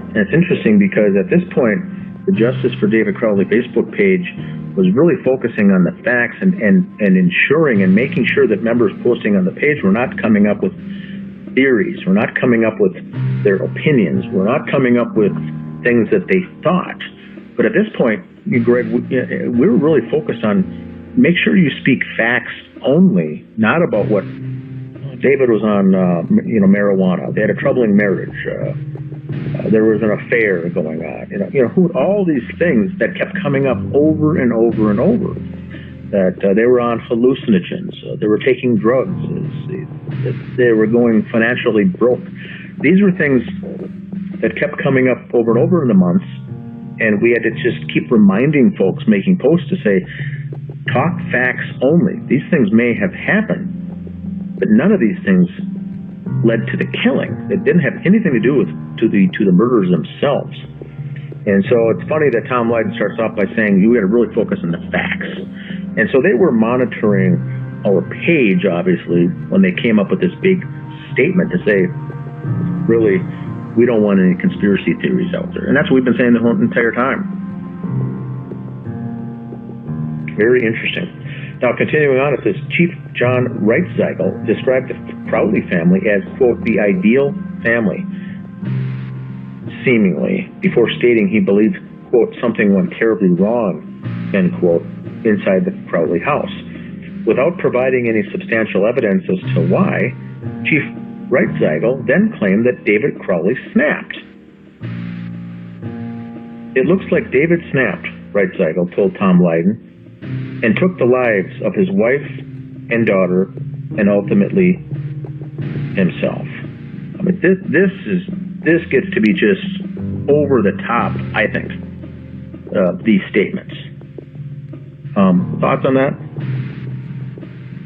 And it's interesting because at this point, the Justice for David Crowley Facebook page was really focusing on the facts and ensuring and making sure that members posting on the page were not coming up with theories. We're not coming up with their opinions. We're not coming up with things that they thought. But at this point, Greg, we were really focused on make sure you speak facts only, not about what David was on, marijuana. They had a troubling marriage. There was an affair going on. All these things that kept coming up over and over and over. That they were on hallucinogens. They were taking drugs. They were going financially broke. These were things that kept coming up over and over in the months. And we had to just keep reminding folks, making posts to say, talk facts only. These things may have happened, but none of these things led to the killing. It didn't have anything to do with to the murderers themselves. And so it's funny that Tom Lydon starts off by saying you got to really focus on the facts. And so they were monitoring our page, obviously, when they came up with this big statement to say, really, we don't want any conspiracy theories out there. And that's what we've been saying the whole entire time. Very interesting. Now, continuing on, it says, Chief John Reitzeigel described the Crowley family as, quote, the ideal family, seemingly, before stating he believed, quote, something went terribly wrong, end quote, inside the Crowley house. Without providing any substantial evidence as to why, Chief Reitzeigel then claimed that David Crowley snapped. It looks like David snapped, Reitzeigel told Tom Lydon, and took the lives of his wife and daughter and ultimately himself. I mean, this gets to be just over the top, I think, these statements. Thoughts on that?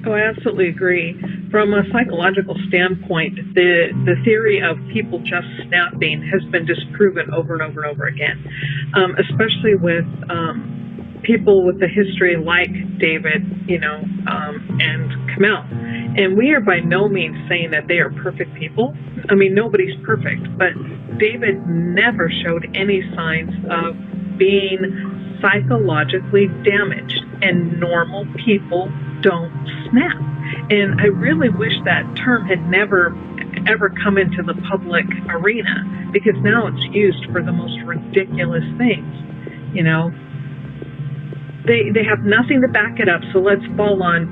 Oh, I absolutely agree. From a psychological standpoint, the theory of people just snapping has been disproven over and over and over again, especially with people with a history like David, and Kamel. And we are by no means saying that they are perfect people. I mean, nobody's perfect, but David never showed any signs of being psychologically damaged, and normal people don't snap. And I really wish that term had never ever come into the public arena, because now it's used for the most ridiculous things. They have nothing to back it up, so let's fall on,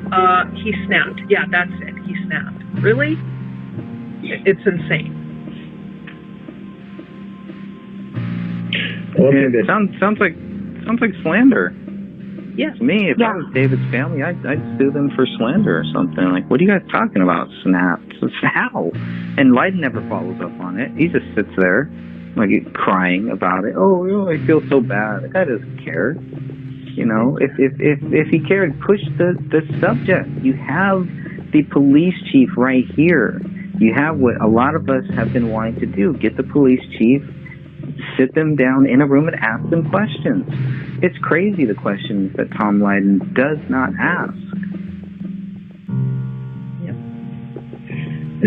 he snapped. Yeah, that's it, he snapped. Really? It's insane. Well, it sounds like slander. Yes. To me, if I was David's family, I'd sue them for slander or something. Like, what are you guys talking about? Snapped? How? And Lydon never follows up on it. He just sits there, like, crying about it. Oh, I feel so bad. The guy doesn't care. If he cared, push the subject. You have the police chief right here. You have what a lot of us have been wanting to do: get the police chief, sit them down in a room and ask them questions. It's crazy, the questions that Tom Lydon does not ask. Yep.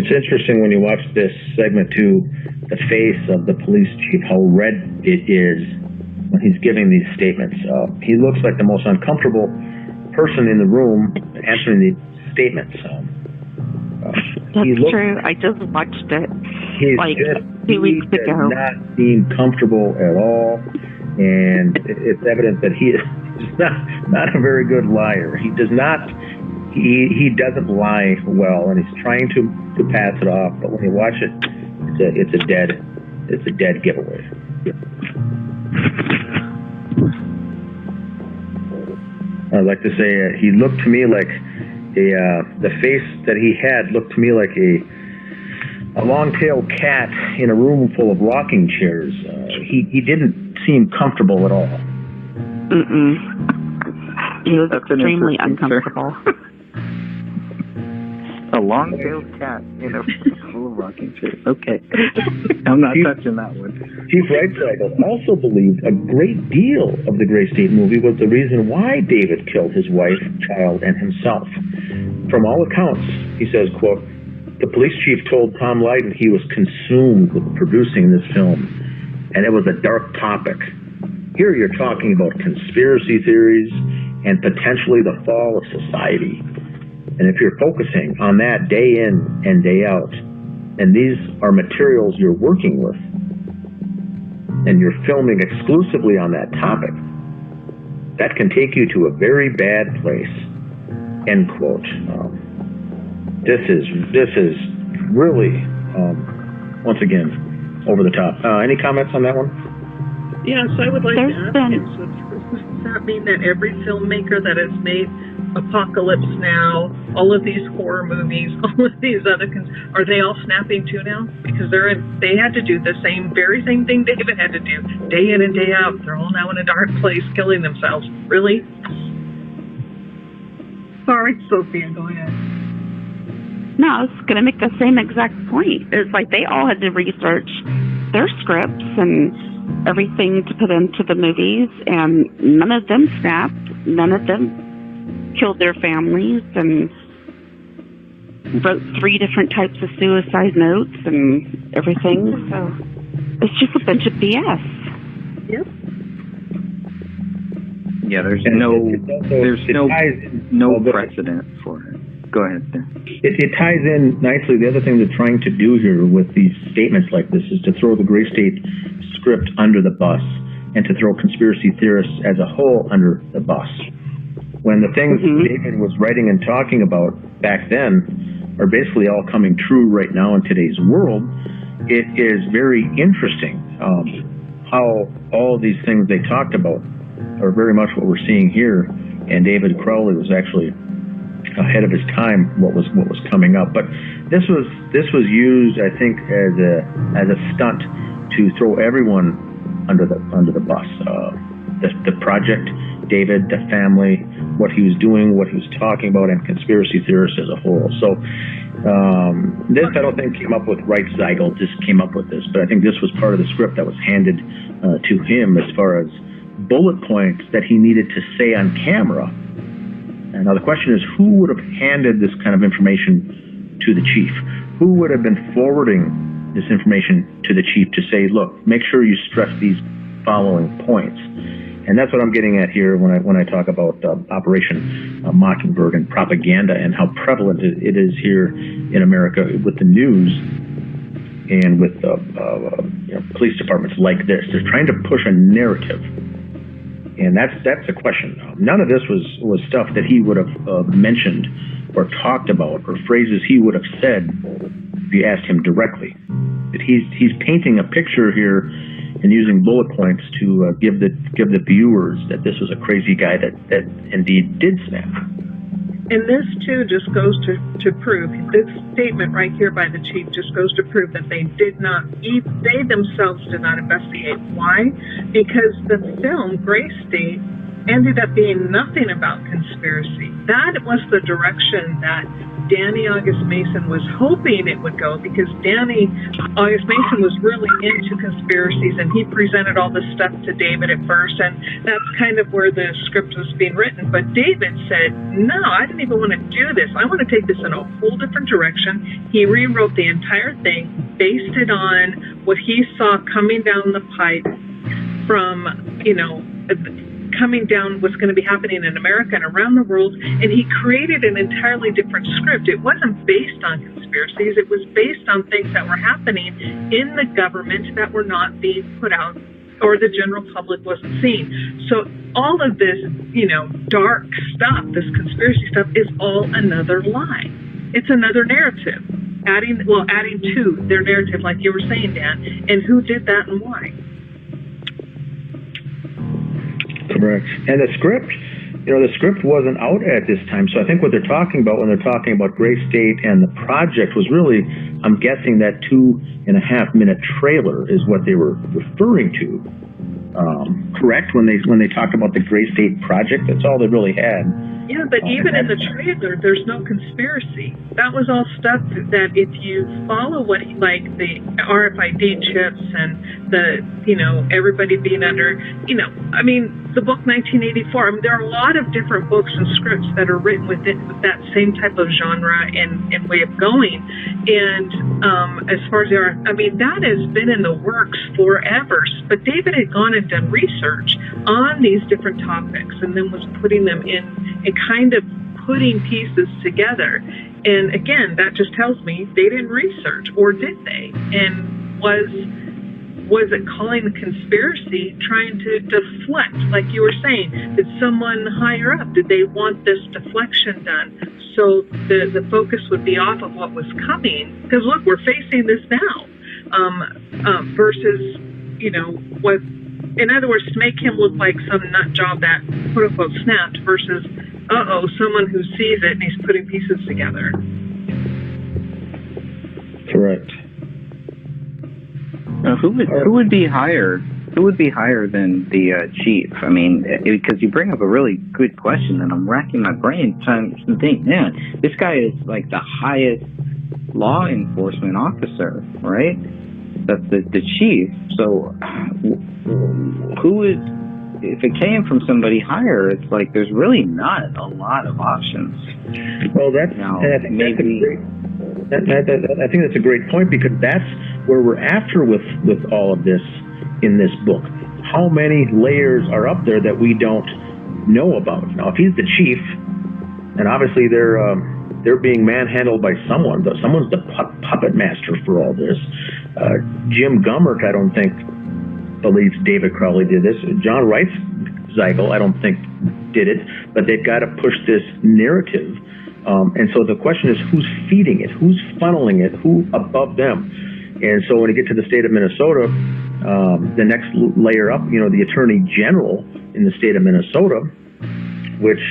It's interesting when you watch this segment too, the face of the police chief, how red it is when he's giving these statements. He looks like the most uncomfortable person in the room answering these statements. That's true. I just watched it like 2 weeks ago. He does not seem comfortable at all, and it's evident that he is not a very good liar. He does not. He doesn't lie well, and he's trying to pass it off. But when you watch it, it's a dead giveaway. I'd like to say he looked to me like The face that he had looked to me like a long-tailed cat in a room full of rocking chairs. He didn't seem comfortable at all. He was extremely uncomfortable. A long-tailed cat in a full of rocking chairs. Okay. I'm not touching that one. Chief Reitzeigel also believed a great deal of the Gray State movie was the reason why David killed his wife, child, and himself. From all accounts, he says, quote, the police chief told Tom Lydon he was consumed with producing this film, and it was a dark topic. Here you're talking about conspiracy theories and potentially the fall of society. And if you're focusing on that day in and day out, and these are materials you're working with, and you're filming exclusively on that topic, that can take you to a very bad place. End quote. This is really, once again, over the top. Any comments on that one? Yes, I would like to ask you, so does that mean that every filmmaker that has made Apocalypse Now, all of these horror movies, all of these other, are they all snapping too now? Because they had to do the very same thing David had to do, day in and day out. They're all now in a dark place, killing themselves. Really? Sorry, Sophia, go ahead. No, I was going to make the same exact point. It's like they all had to research their scripts and everything to put into the movies, and none of them snapped. None of them killed their families and wrote 3 different types of suicide notes and everything. So it's just a bunch of BS. Yep. Yeah, there's no precedent for it. Go ahead, Dan. It ties in nicely. The other thing they're trying to do here with these statements like this is to throw the Gray State script under the bus and to throw conspiracy theorists as a whole under the bus. When the things David was writing and talking about back then are basically all coming true right now in today's world, it is very interesting how all of these things they talked about are very much what we're seeing here. And David Crowley was actually ahead of his time what was coming up. But this was used, I think, as a stunt to throw everyone under the bus. The project, David, the family, what he was doing, what he was talking about, and conspiracy theorists as a whole. So this, I don't think, came up with Reitzeigel, just came up with this, but I think this was part of the script that was handed to him as far as bullet points that he needed to say on camera. And now the question is, who would have handed this kind of information to the chief? Who would have been forwarding this information to the chief to say, look, make sure you stress these following points? And that's what I'm getting at here when I talk about Operation Mockingbird and propaganda and how prevalent it is here in America with the news and with police departments like this. They're trying to push a narrative. And that's the question. None of this was stuff that he would have mentioned or talked about or phrases he would have said if you asked him directly. But he's painting a picture here and using bullet points to give the viewers that this was a crazy guy that indeed did snap. And this, too, just goes to prove, this statement right here by the chief just goes to prove that they themselves did not investigate. Why? Because the film, Gray State, ended up being nothing about conspiracy. That was the direction that Danny August Mason was hoping it would go, because Danny August Mason was really into conspiracies, and he presented all this stuff to David at first, and that's kind of where the script was being written. But David said, no, I didn't even want to do this. I want to take this in a whole different direction. He rewrote the entire thing, based it on what he saw coming down the pipe from, coming down what's going to be happening in America and around the world, and he created an entirely different script. It wasn't based on conspiracies. It was based on things that were happening in the government that were not being put out or the general public wasn't seeing. So all of this, dark stuff, this conspiracy stuff, is all another lie. It's another narrative, adding to their narrative, like you were saying, Dan. And who did that and why? Correct. And the script the script wasn't out at this time, so I think what they're talking about when they're talking about Gray State and the project was really, I'm guessing, that 2.5-minute trailer is what they were referring to. Correct? When they talked about the Gray State project, that's all they really had. Yeah, but even in the trailer, there's no conspiracy. That was all stuff that if you follow what, like the RFID chips and the, everybody being under, I mean, the book 1984, I mean, there are a lot of different books and scripts that are written with that same type of genre and way of going. And as far as I mean, that has been in the works forever. But David had gone and done research on these different topics and then was putting them in and kind of putting pieces together. And again, that just tells me they didn't research, or did they? And was it calling the conspiracy, trying to deflect, like you were saying? Did someone higher up, did they want this deflection done so the focus would be off of what was coming? Because look, we're facing this now, versus, what, in other words, to make him look like some nut job that quote unquote snapped versus, someone who sees it and he's putting pieces together. Correct. Who would be higher? Who would be higher than the chief? I mean, because you bring up a really good question, and I'm racking my brain trying to think. Man, this guy is like the highest law enforcement officer, right? That's the chief. So, who would? If it came from somebody higher, it's like there's really not a lot of options. Well, I think that's a great point, because that's where we're after with all of this in this book. How many layers are up there that we don't know about? Now, if he's the chief, and obviously they're being manhandled by someone. Someone's the puppet master for all this. Jim Gummert, I don't think, believes David Crowley did this. John Reitzigel, I don't think, did it. But they've got to push this narrative. And so the question is, who's feeding it? Who's funneling it? Who above them? And so when you get to the state of Minnesota, the next layer up, the Attorney General in the state of Minnesota, which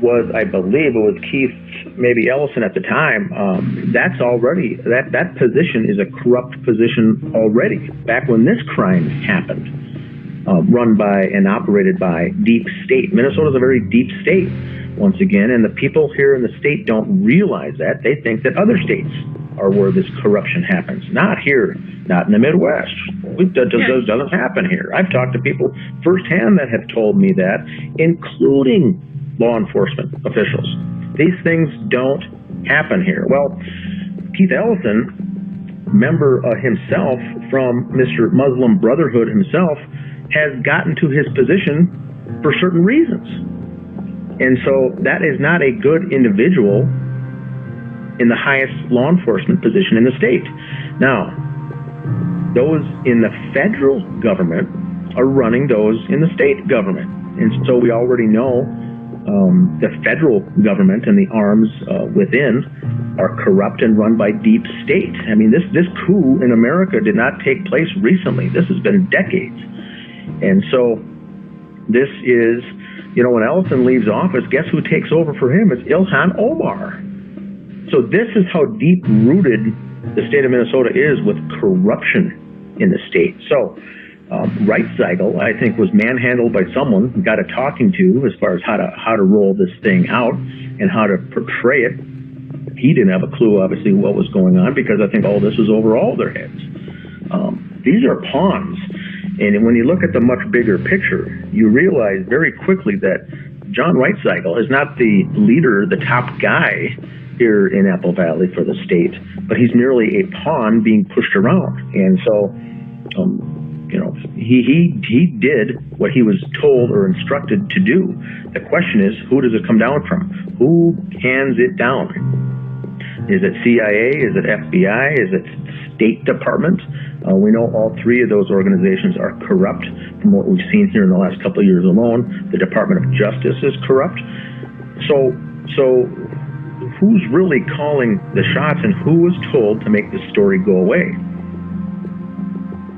was, I believe, it was Keith, maybe Ellison at the time. That's already, that position is a corrupt position already. Back when this crime happened, run by and operated by deep state. Minnesota's a very deep state, once again, and the people here in the state don't realize that. They think that other states are where this corruption happens. Not here, not in the Midwest. It doesn't happen here. I've talked to people firsthand that have told me that, including law enforcement officials. These things don't happen here. Well, Keith Ellison, member himself from Mr. Muslim Brotherhood himself, has gotten to his position for certain reasons. And so that is not a good individual in the highest law enforcement position in the state. Now, those in the federal government are running those in the state government. And so we already know the federal government and the arms within are corrupt and run by deep state. I mean, this coup in America did not take place recently. This has been decades. And so this is, when Ellison leaves office, guess who takes over for him? It's Ilhan Omar. So this is how deep-rooted the state of Minnesota is with corruption in the state. So Reitzigel, I think, was manhandled by someone, got a talking to as far as how to roll this thing out and how to portray it. He didn't have a clue, obviously, what was going on, because I think all this was over all their heads. These are pawns. And when you look at the much bigger picture, you realize very quickly that John Reitzigel is not the leader, the top guy here in Apple Valley for the state, but he's merely a pawn being pushed around. And so, he did what he was told or instructed to do. The question is, who does it come down from? Who hands it down? Is it CIA? Is it FBI? Is it State Department? We know all three of those organizations are corrupt from what we've seen here in the last couple of years alone. The Department of Justice is corrupt. So who's really calling the shots, and who was told to make this story go away?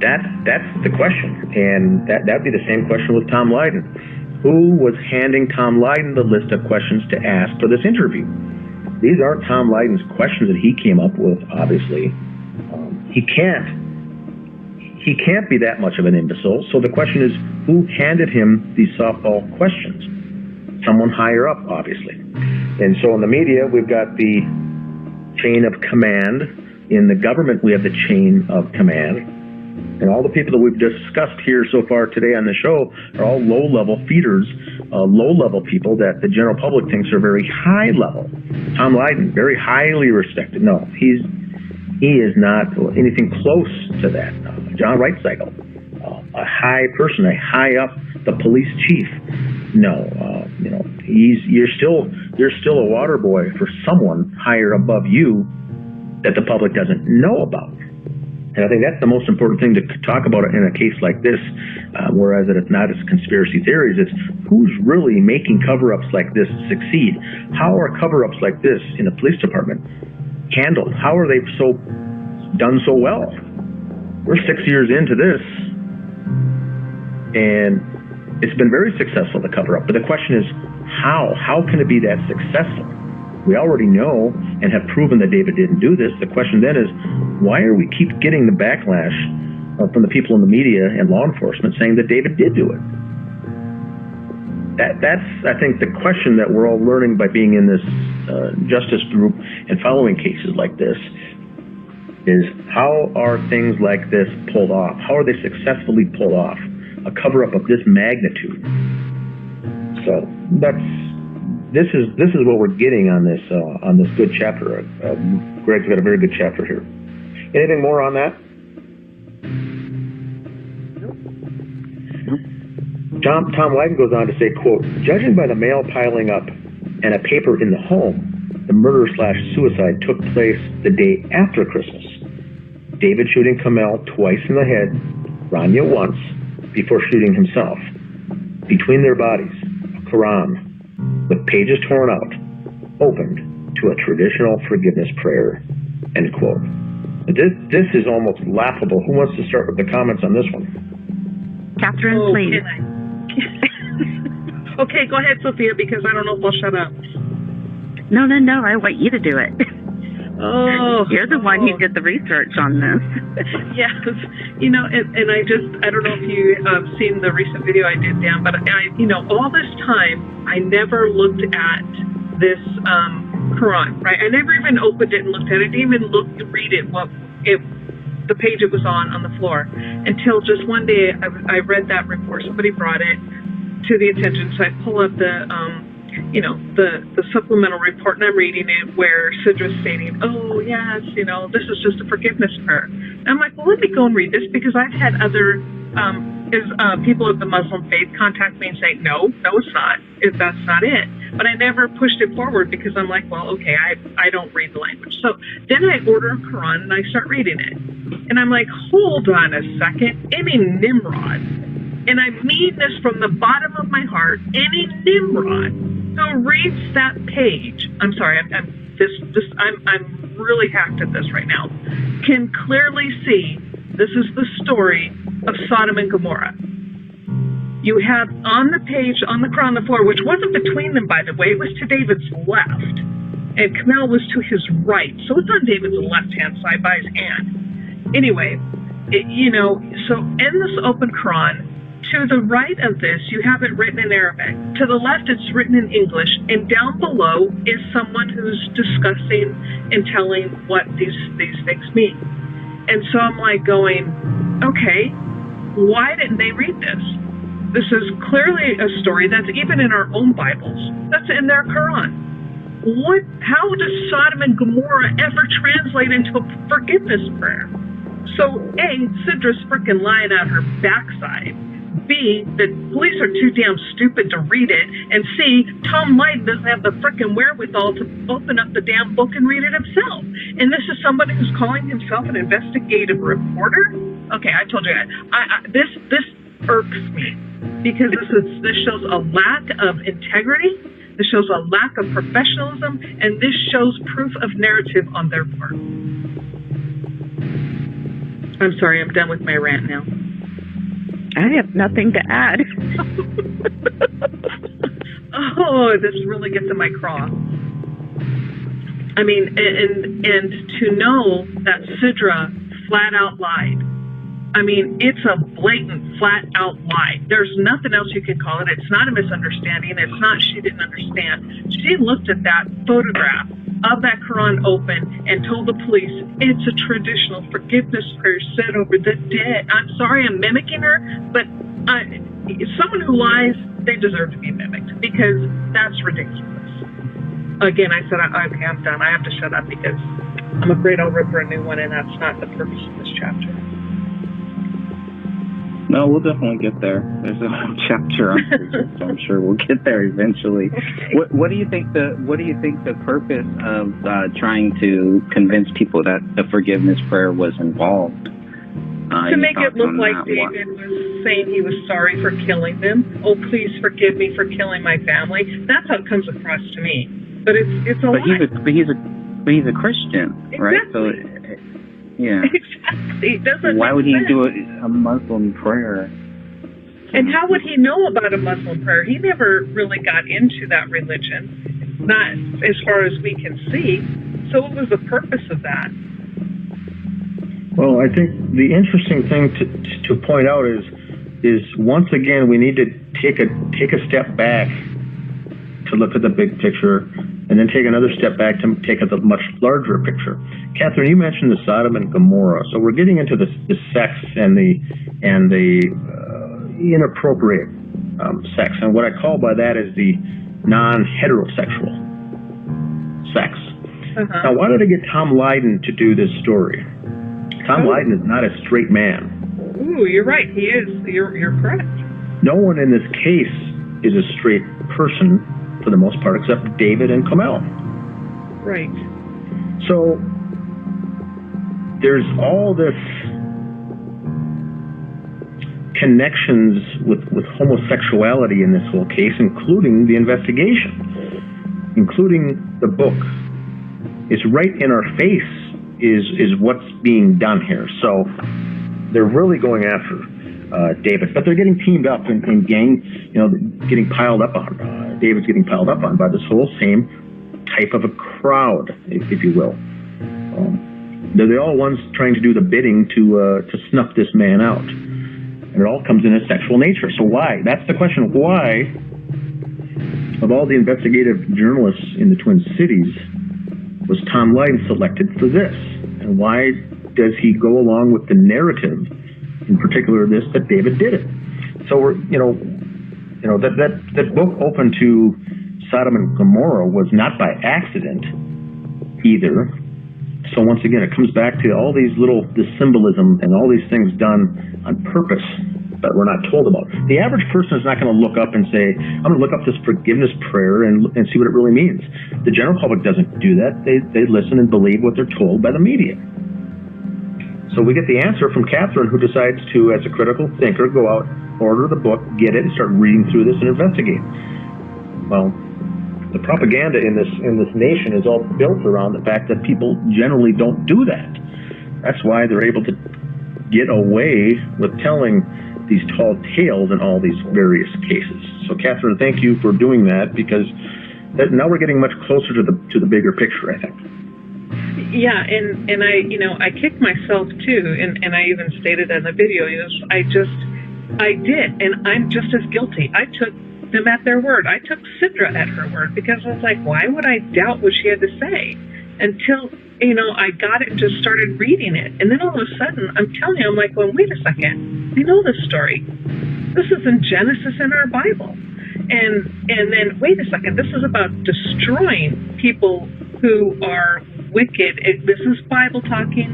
That's the question. And that'd be the same question with Tom Lydon. who was handing Tom Lydon the list of questions to ask for this interview. These aren't Tom Lydon's questions that he came up with, obviously. He can't be that much of an imbecile. So the question is, who handed him these softball questions? Someone higher up, obviously. And so in the media, we've got the chain of command. In the government, we have the chain of command. And all the people that we've discussed here so far today on the show are all low-level feeders, low-level people that the general public thinks are very high-level. Tom Lydon, very highly respected. No, he is not anything close to that. John Reitzeigel, a high person, a high up, the police chief. No, you're still a water boy for someone higher above you that the public doesn't know about. And I think that's the most important thing to talk about in a case like this, whereas it's not as conspiracy theories. It's who's really making cover-ups like this succeed. How are cover-ups like this in the police department handled? How are they done so well? We're 6 years into this, and it's been very successful, the cover-up. But the question is, how? How can it be that successful? We already know and have proven that David didn't do this. The question then is, why are we keep getting the backlash from the people in the media and law enforcement saying that David did do it? That's, I think, the question that we're all learning by being in this justice group and following cases like this is, how are things like this pulled off? How are they successfully pulled off? A cover-up of this magnitude. So this is what we're getting on this good chapter. Greg's got a very good chapter here. Anything more on that? Tom Lydon goes on to say, quote, judging by the mail piling up and a paper in the home, the murder/suicide took place the day after Christmas. David shooting Kamel twice in the head, Rania once, before shooting himself. Between their bodies, a Quran with pages torn out, opened to a traditional forgiveness prayer, end quote. This is almost laughable. Who wants to start with the comments on this one? Catherine, please. Okay, go ahead, Sophia, because I don't know if I'll shut up. No, I want you to do it. Oh, you're the one who did the research on this. Yes, and I don't know if you seen the recent video I did, Dan, but all this time I never looked at this Quran, right? I never even opened it and looked at it. I didn't even read it, the page it was on the floor, until just one day I read that report. Somebody brought it to the attention, so I pull up the supplemental report, and I'm reading it where Sidra's stating, oh, yes, this is just a forgiveness prayer. And I'm like, well, let me go and read this, because I've had other people of the Muslim faith contact me and say, no, it's not. That's not it. But I never pushed it forward, because I'm like, well, okay, I don't read the language. So then I order a Quran, and I start reading it. And I'm like, hold on a second. Any Nimrod, and I mean this from the bottom of my heart, any Nimrod who reads that page, I'm sorry, I'm really hacked at this right now, can clearly see this is the story of Sodom and Gomorrah. You have on the page, on the Quran on the floor, which wasn't between them, by the way, it was to David's left, and Kamel was to his right, so it's on David's left-hand side by his hand. Anyway, so in this open Quran, to the right of this, you have it written in Arabic. To the left, it's written in English. And down below is someone who's discussing and telling what these things mean. And so I'm like going, okay, why didn't they read this? This is clearly a story that's even in our own Bibles. That's in their Quran. How does Sodom and Gomorrah ever translate into a forgiveness prayer? So A, Sidra's freaking lying out her backside. B, the police are too damn stupid to read it. And C, Tom Lydon doesn't have the frickin' wherewithal to open up the damn book and read it himself. And this is somebody who's calling himself an investigative reporter? Okay, I told you that. This irks me, because this shows a lack of integrity, this shows a lack of professionalism, and this shows proof of narrative on their part. I'm sorry, I'm done with my rant now. I have nothing to add. oh, this really gets in my craw. I mean, and to know that Sidra flat out lied. I mean, it's a blatant, flat out lie. There's nothing else you can call it. It's not a misunderstanding. It's not she didn't understand. She looked at that photograph of that Quran open and told the police it's a traditional forgiveness prayer said over the dead. I'm sorry I'm mimicking her, but someone who lies, they deserve to be mimicked because that's ridiculous. Again, I said, okay, I'm done. I have to shut up because I'm afraid I'll rip her a new one, and that's not the purpose of this chapter. No, we'll definitely get there. There's a whole chapter on it, so I'm sure we'll get there eventually. What do you think the purpose of trying to convince people that the forgiveness prayer was involved? To make it look like David was saying he was sorry for killing them. Oh, please forgive me for killing my family. That's how it comes across to me. But it's a lie. He's a Christian, exactly. Right? So, yeah. Exactly. It doesn't. Why would he sense. do a Muslim prayer? And how would he know about a Muslim prayer? He never really got into that religion, not as far as we can see. So what was the purpose of that? Well, I think the interesting thing to point out is once again we need to take a step back to look at the big picture, and then take another step back to take a much larger picture. Catherine, you mentioned the Sodom and Gomorrah, so we're getting into the sex and the inappropriate sex, and what I call by that is the non-heterosexual sex. Uh-huh. Now, why did I get Tom Lydon to do this story? Tom Lydon is not a straight man. Ooh, you're right. He is. You're correct. No one in this case is a straight person, for the most part, except David and Kamel. Right. So there's all this connections with homosexuality in this whole case, including the investigation, including the book. It's right in our face is what's being done here. So they're really going after David, but they're getting teamed up in gang, getting piled up on. David's getting piled up on by this whole same type of a crowd, if you will. They're all ones trying to do the bidding to snuff this man out. And it all comes in a sexual nature. So why? That's the question. Why, of all the investigative journalists in the Twin Cities, was Tom Lydon selected for this? And why does he go along with the narrative, in particular this, that David did it? So we're, that book open to Sodom and Gomorrah was not by accident either. So once again, it comes back to all these the symbolism and all these things done on purpose that we're not told about. The average person is not going to look up and say, I'm going to look up this forgiveness prayer and see what it really means. The general public doesn't do that. They listen and believe what they're told by the media. So we get the answer from Catherine, who decides to, as a critical thinker, go out, order the book, get it, and start reading through this and investigate. Well, the propaganda in this nation is all built around the fact that people generally don't do that. That's why they're able to get away with telling these tall tales in all these various cases. So, Catherine, thank you for doing that, because now we're getting much closer to the bigger picture, I think. Yeah, and I kicked myself too, and I even stated in the video, I did, and I'm just as guilty. I took them at their word. I took Sidra at her word, because I was like, why would I doubt what she had to say? Until, I got it and just started reading it. And then all of a sudden, I'm telling you, I'm like, well, wait a second. I know this story. This is in Genesis in our Bible. And then, wait a second, this is about destroying people who are wicked. This is Bible talking.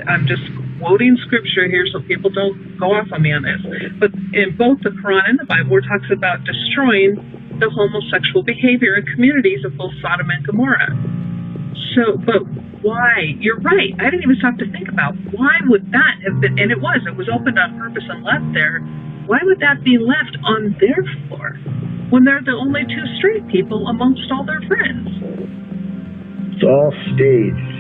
I'm just quoting scripture here so people don't go off on me on this. But in both the Quran and the Bible, it talks about destroying the homosexual behavior in communities of both Sodom and Gomorrah. So, but why? You're right. I didn't even stop to think about why would that have been, and it was opened on purpose and left there. Why would that be left on their floor when they're the only two straight people amongst all their friends? It's all staged.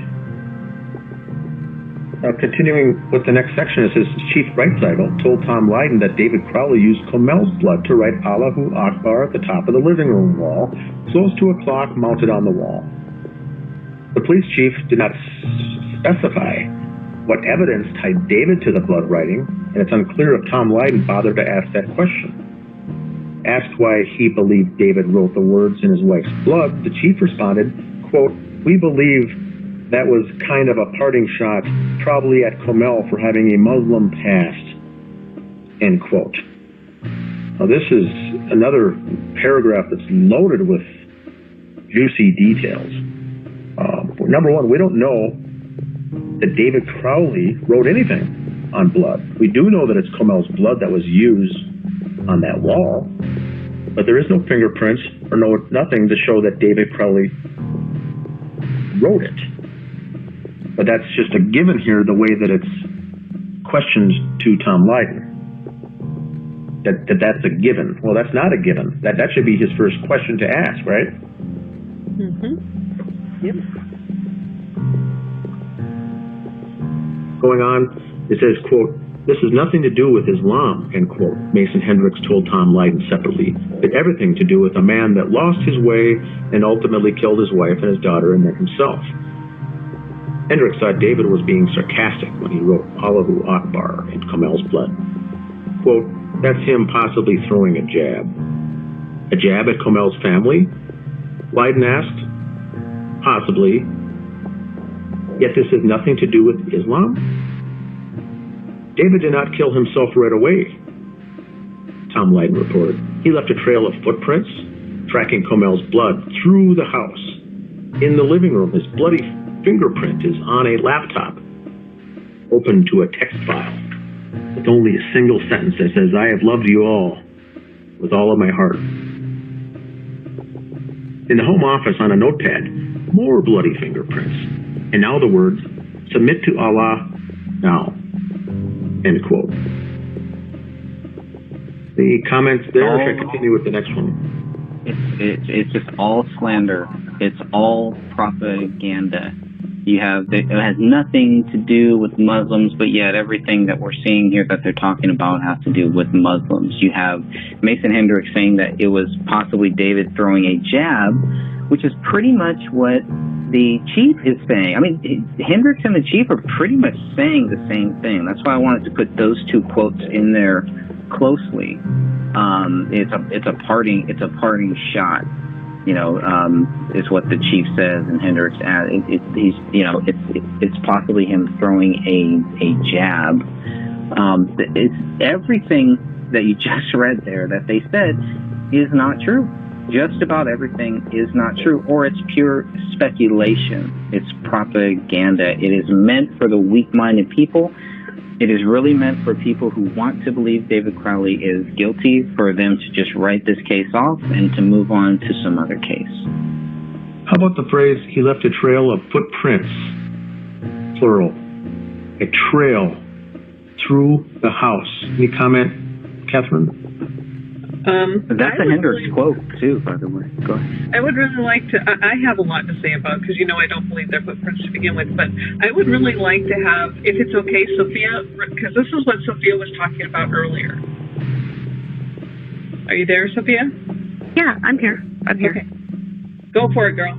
Continuing with the next section, it says Chief Breitzeigel told Tom Lydon that David Crowley used Comel's blood to write Allahu Akbar at the top of the living room wall, close to a clock mounted on the wall. The police chief did not specify what evidence tied David to the blood writing, and it's unclear if Tom Lydon bothered to ask that question. Asked why he believed David wrote the words in his wife's blood, the chief responded, quote, "We believe that was kind of a parting shot, probably at Comel for having a Muslim past," end quote. Now this is another paragraph that's loaded with juicy details. Number one, we don't know that David Crowley wrote anything on blood. We do know that it's Comel's blood that was used on that wall, but there is no fingerprints or nothing to show that David Crowley wrote it. But that's just a given here, the way that it's questioned to Tom Lydon. That's a given. Well, that's not a given. That should be his first question to ask, right? Mm-hmm. Yep. Going on, it says, quote, "This has nothing to do with Islam," end quote, Mason Hendricks told Tom Lydon separately. It had everything to do with a man that lost his way and ultimately killed his wife and his daughter and then himself. Hendricks thought David was being sarcastic when he wrote Allahu Akbar in Comel's blood. Quote, "That's him possibly throwing a jab." A jab at Comel's family? Lydon asked. Possibly. Yet this has nothing to do with Islam? David did not kill himself right away, Tom Lydon reported. He left a trail of footprints, tracking Comel's blood through the house. In the living room, his bloody fingerprint is on a laptop, open to a text file, with only a single sentence that says, "I have loved you all with all of my heart." In the home office on a notepad, more bloody fingerprints. And now the words, "Submit to Allah now," end quote. The comments there, should I continue with the next one? It's just all slander. It's all propaganda. It has nothing to do with Muslims, but yet everything that we're seeing here that they're talking about has to do with Muslims. You have Mason Hendricks saying that it was possibly David throwing a jab, which is pretty much what the chief is saying. I mean, Hendricks and the chief are pretty much saying the same thing. That's why I wanted to put those two quotes in there closely. It's a parting shot. Is what the chief says, and Hendricks adds. It's possibly him throwing a jab. It's everything that you just read there that they said is not true. Just about everything is not true, or it's pure speculation. It's propaganda. It is meant for the weak-minded people. It is really meant for people who want to believe David Crowley is guilty, for them to just write this case off and to move on to some other case. How about the phrase, "He left a trail of footprints," plural, a trail through the house? Any comment, Catherine? That's a Hendricks quote, too, by the way. Go ahead. I would really like to, I have a lot to say about, because I don't believe their footprints to begin with, but I would really like to have, if it's okay, Sophia, because this is what Sophia was talking about earlier. Are you there, Sophia? Yeah, I'm here. Okay. Go for it, girl.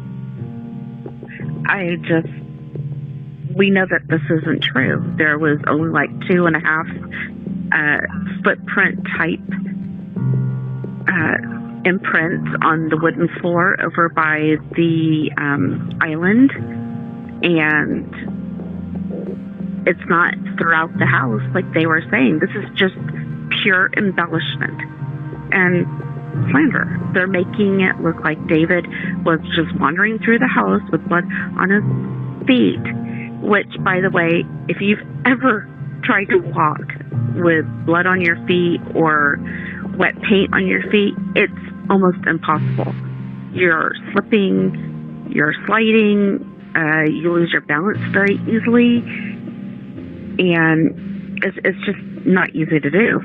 We know that this isn't true. There was only like 2.5 footprint type imprints on the wooden floor over by the island, and it's not throughout the house like they were saying. This is just pure embellishment and slander. They're making it look like David was just wandering through the house with blood on his feet, which, by the way, if you've ever tried to walk with blood on your feet or wet paint on your feet, it's almost impossible. You're slipping, you're sliding, you lose your balance very easily, and it's just not easy to do.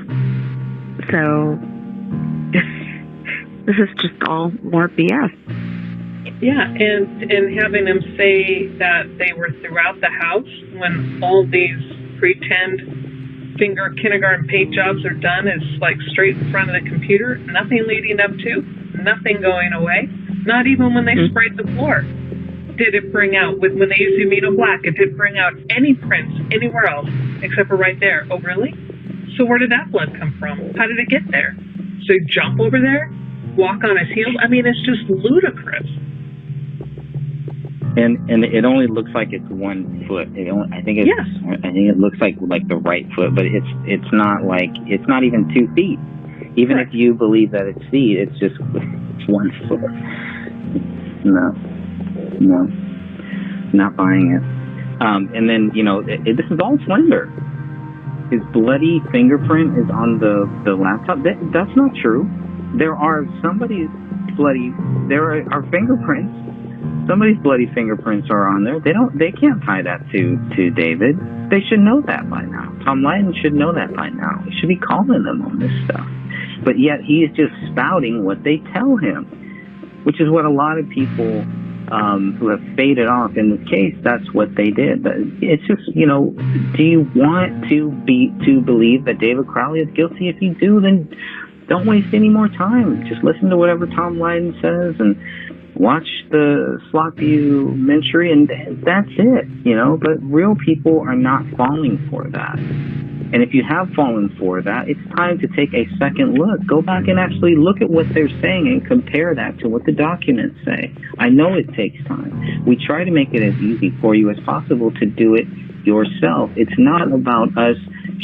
So this is just all more BS. Yeah, and having them say that they were throughout the house when all these pretend kindergarten paint jobs are done is like straight in front of the computer, nothing leading up to, nothing going away, not even when they sprayed the floor. Did it bring out, when they used Amino Black, it didn't bring out any prints anywhere else except for right there. Oh, really? So where did that blood come from? How did it get there? So you jump over there, walk on his heels? I mean, it's just ludicrous. And it only looks like it's 1 foot. I think it looks like the right foot, but it's not even 2 feet. Even if you believe that it's feet, it's 1 foot. No, not buying it. And then this is all slander. His bloody fingerprint is on the laptop. That's not true. There are fingerprints. Somebody's bloody fingerprints are on there. They can't tie that to David. They should know that by now. Tom Lydon should know that by now. He should be calling them on this stuff. But yet he is just spouting what they tell him, which is what a lot of people who have faded off in this case, that's what they did. But it's just, do you want to believe that David Crowley is guilty? If you do, then don't waste any more time. Just listen to whatever Tom Lydon says and watch the Slottview-mentary, and that's it, But real people are not falling for that. And if you have fallen for that, it's time to take a second look. Go back and actually look at what they're saying and compare that to what the documents say. I know it takes time. We try to make it as easy for you as possible to do it yourself. It's not about us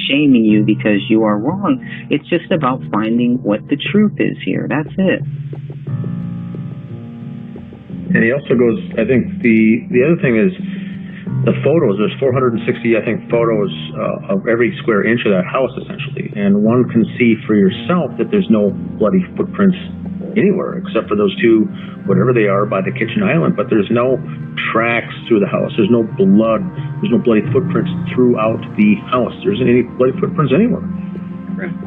shaming you because you are wrong. It's just about finding what the truth is here. That's it. And he also goes, I think the other thing is the photos. There's 460, I think, photos of every square inch of that house, essentially. And one can see for yourself that there's no bloody footprints anywhere except for those 2, whatever they are, by the kitchen island. But there's no tracks through the house. There's no blood. There's no bloody footprints throughout the house. There isn't any bloody footprints anywhere. Correct.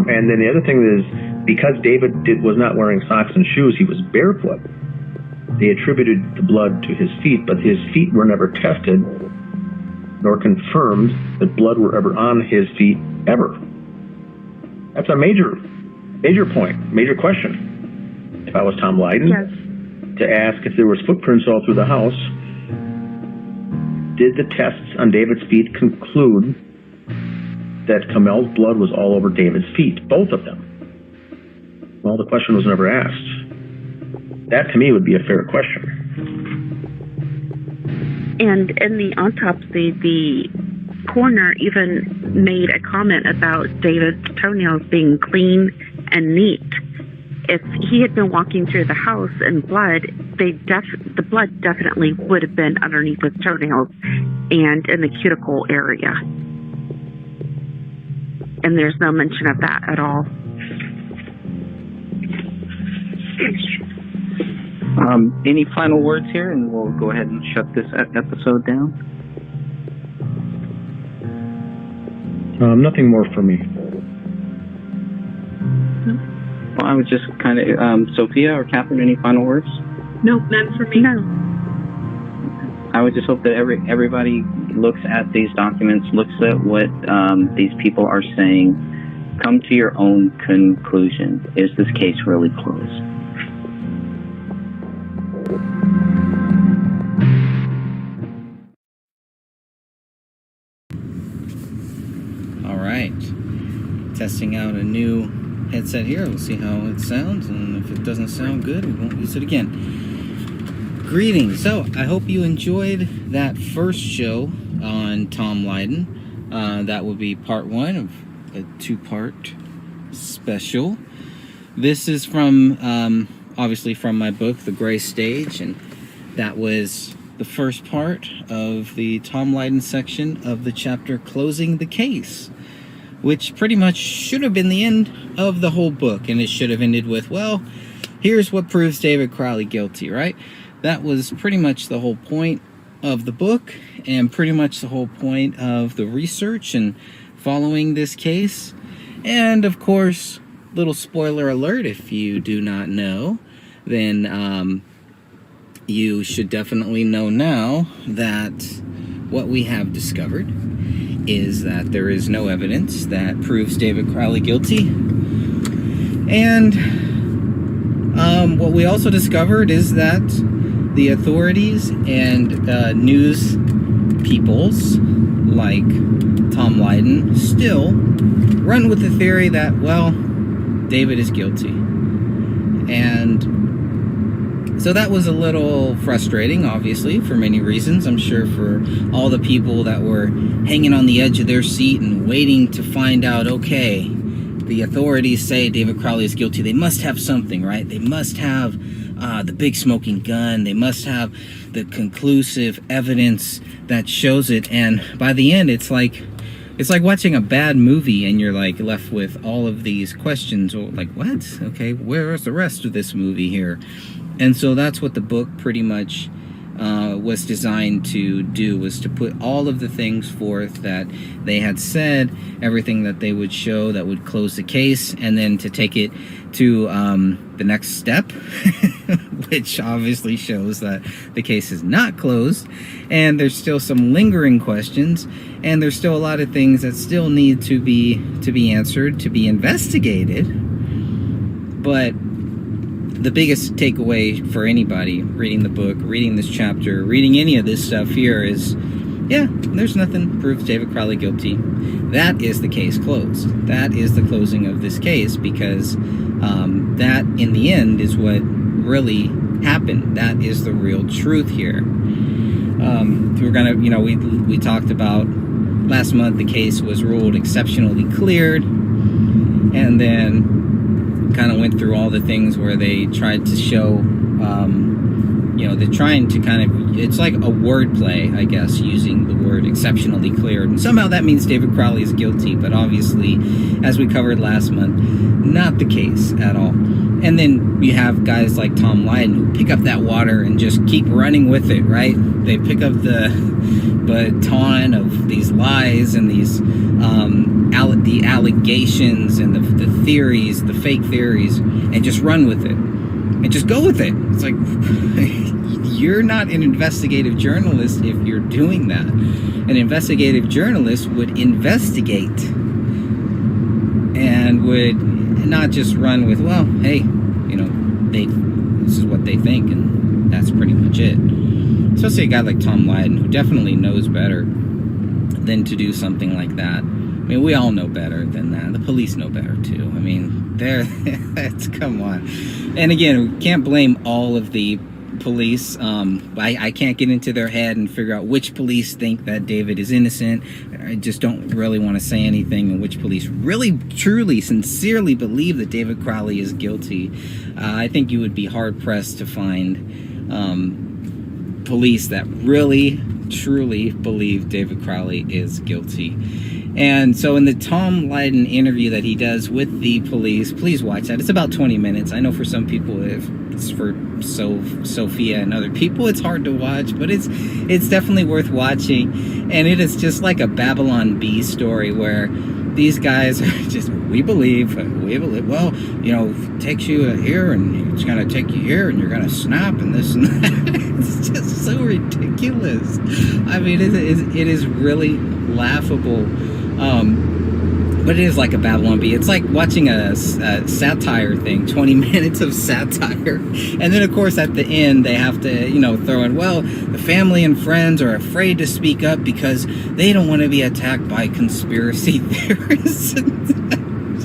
And then the other thing is, because David was not wearing socks and shoes, he was barefoot. They attributed the blood to his feet, but his feet were never tested nor confirmed that blood were ever on his feet, ever. That's a major point, major question. If I was Tom Lydon, to ask if there was footprints all through the house, did the tests on David's feet conclude that Kamel's blood was all over David's feet, both of them? Well, the question was never asked. That, to me, would be a fair question. And in the autopsy, the coroner even made a comment about David's toenails being clean and neat. If he had been walking through the house in blood, the blood definitely would have been underneath his toenails and in the cuticle area. And there's no mention of that at all. Any final words here, and we'll go ahead and shut this episode down? Nothing more for me. Well, I would just kind of, Sophia or Catherine, any final words? No, none for me. No. I would just hope that everybody looks at these documents, looks at what these people are saying, come to your own conclusion. Is this case really closed? All right, testing out a new headset here. We'll see how it sounds, and if it doesn't sound good, we won't use it again. Greetings. So I hope you enjoyed that first show on Tom Lydon. That will be part 1 of a 2-part special. This is from obviously from my book, The Gray Stage, and that was the first part of the Tom Lydon section of the chapter Closing the Case, which pretty much should have been the end of the whole book, and it should have ended with, well, here's what proves David Crowley guilty, right? That was pretty much the whole point of the book, and pretty much the whole point of the research and following this case. And of course, little spoiler alert, if you do not know, then you should definitely know now that what we have discovered is that there is no evidence that proves David Crowley guilty. And what we also discovered is that the authorities and news peoples like Tom Lydon still run with the theory that, well, David is guilty. And so that was a little frustrating, obviously, for many reasons. I'm sure for all the people that were hanging on the edge of their seat and waiting to find out, okay, the authorities say David Crowley is guilty. They must have something, right? They must have the big smoking gun. They must have the conclusive evidence that shows it. And by the end, it's like watching a bad movie and you're like left with all of these questions. Like, what? Okay, where's the rest of this movie here? And so that's what the book pretty much was designed to do, was to put all of the things forth that they had said, everything that they would show that would close the case, and then to take it to the next step, which obviously shows that the case is not closed, and there's still some lingering questions, and there's still a lot of things that still need to be answered, to be investigated. But the biggest takeaway for anybody reading the book, reading this chapter, reading any of this stuff here is, yeah, there's nothing proves David Crowley guilty. That is the case closed. That is the closing of this case, because that, in the end, is what really happened. That is the real truth here. We're gonna, we talked about last month the case was ruled exceptionally cleared, and then kind of went through all the things where they tried to show, they're trying to kind of, it's like a wordplay, I guess, using the word exceptionally cleared. And somehow that means David Crowley is guilty, but obviously, as we covered last month, not the case at all. And then you have guys like Tom Lydon who pick up that water and just keep running with it, right? They pick up the baton of these lies and these the allegations and the theories, the fake theories, and just run with it and just go with it. It's like, you're not an investigative journalist if you're doing that. An investigative journalist would investigate and would not just run with, well, hey, this is what they think, and that's pretty much it. Especially a guy like Tom Lydon, who definitely knows better than to do something like that. I mean, we all know better than that. The police know better, too. I mean, come on. And again, we can't blame all of the police. I can't get into their head and figure out which police think that David is innocent. I just don't really want to say anything, and which police really, truly, sincerely believe that David Crowley is guilty. I think you would be hard-pressed to find police that really, truly believe David Crowley is guilty. And so in the Tom Lydon interview that he does with the police, please watch that. It's about 20 minutes. I know for some people, if it's for Sophia and other people, it's hard to watch, but it's definitely worth watching. And it is just like a Babylon Bee story where these guys are just, we believe, well, it takes you here and it's going to take you here and you're going to snap and this and that. It's just so ridiculous. I mean, it is really laughable. But it is like a Babylon Bee. It's like watching a satire thing, 20 minutes of satire. And then, of course, at the end, they have to, throw in, well, the family and friends are afraid to speak up because they don't want to be attacked by conspiracy theorists.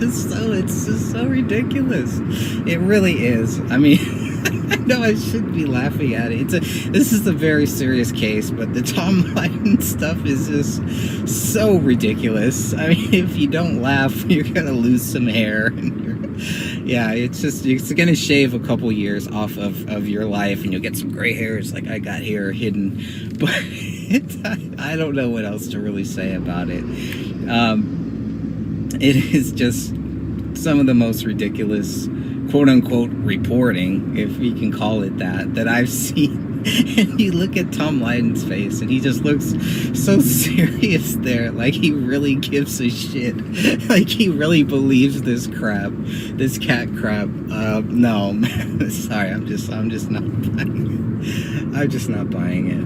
It's just so ridiculous. It really is. I mean, I know I shouldn't be laughing at it. This is a very serious case, but the Tom Lydon stuff is just so ridiculous. I mean, if you don't laugh, you're gonna lose some hair. It's gonna shave a couple years off of your life, and you'll get some gray hairs like I got here hidden. But I don't know what else to really say about it. It is just some of the most ridiculous, quote-unquote, reporting, if we can call it that I've seen And you look at Tom Lyden's face, and he just looks so serious there, like he really gives a shit, like he really believes this crap, this cat crap. No, sorry, I'm just not buying it. I'm just not buying it.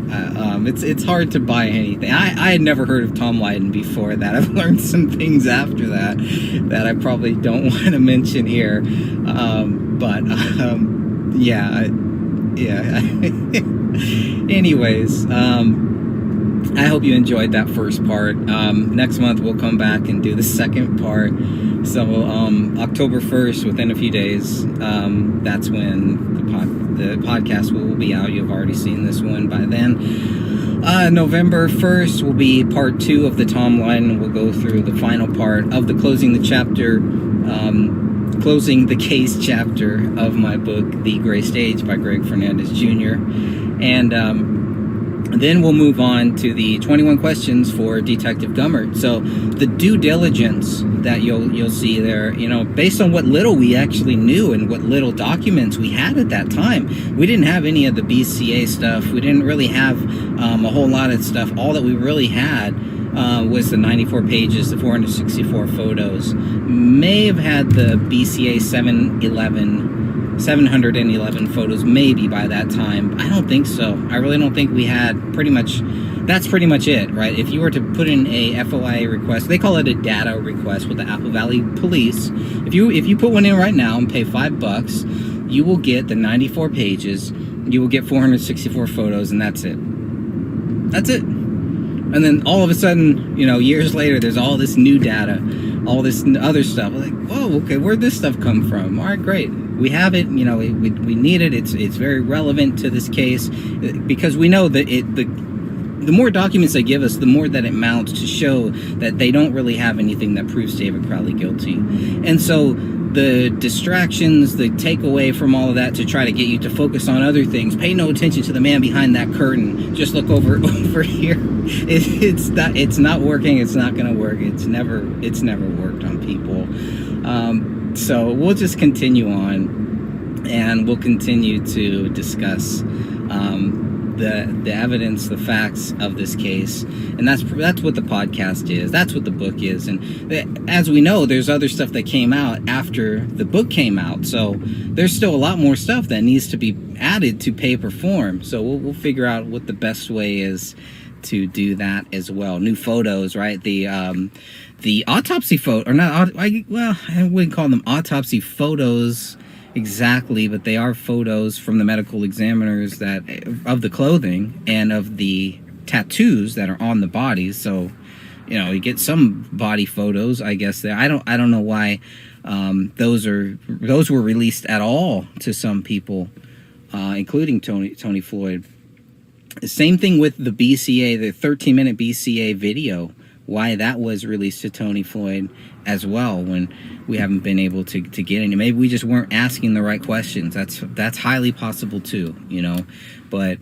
It's hard to buy anything. I had never heard of Tom Lyden before that. I've learned some things after that I probably don't want to mention here. Yeah. Anyways, I hope you enjoyed that first part. Next month we'll come back and do the second part. So October 1st, within a few days, that's when the podcast will be out. You've already seen this one by then. November 1st will be part 2 of the Tom Lyden. We'll go through the final part of the closing the case chapter of my book, The Gray Stage by Greg Fernandez Jr. And then we'll move on to the 21 questions for Detective Gummert. So the due diligence that you'll see there, based on what little we actually knew and what little documents we had at that time, we didn't have any of the BCA stuff. We didn't really have a whole lot of stuff. All that we really had was the 94 pages, the 464 photos. May have had the BCA 711 photos maybe by that time. I don't think so. I really don't think we had that's pretty much it, right? If you were to put in a FOIA request, they call it a data request with the Apple Valley Police. If you put one in right now and pay $5, you will get the 94 pages, you will get 464 photos, and that's it. That's it. And then all of a sudden, years later, there's all this new data, all this other stuff. Like, whoa, okay, where'd this stuff come from? All right, great. We have it, we need it. It's very relevant to this case because we know that the more documents they give us, the more that it mounts to show that they don't really have anything that proves David Crowley guilty. And so the distractions, the takeaway from all of that to try to get you to focus on other things, pay no attention to the man behind that curtain, just look over here. It's not working. It's not going to work. It's never worked on people. So we'll just continue on, and we'll continue to discuss the evidence, the facts of this case, and that's what the podcast is. That's what the book is. And as we know, there's other stuff that came out after the book came out, so there's still a lot more stuff that needs to be added to paper form. So we'll figure out what the best way is to do that as well. New photos, right? The autopsy photo, or not? I wouldn't call them autopsy photos exactly, but they are photos from the medical examiners of the clothing and of the tattoos that are on the bodies. So, you get some body photos, I guess. There, I don't know why those were released at all to some people, including Tony Floyd. Same thing with the BCA, the 13-minute BCA video. Why that was released to Tony Floyd as well, when we haven't been able to get any. Maybe we just weren't asking the right questions. That's highly possible too, But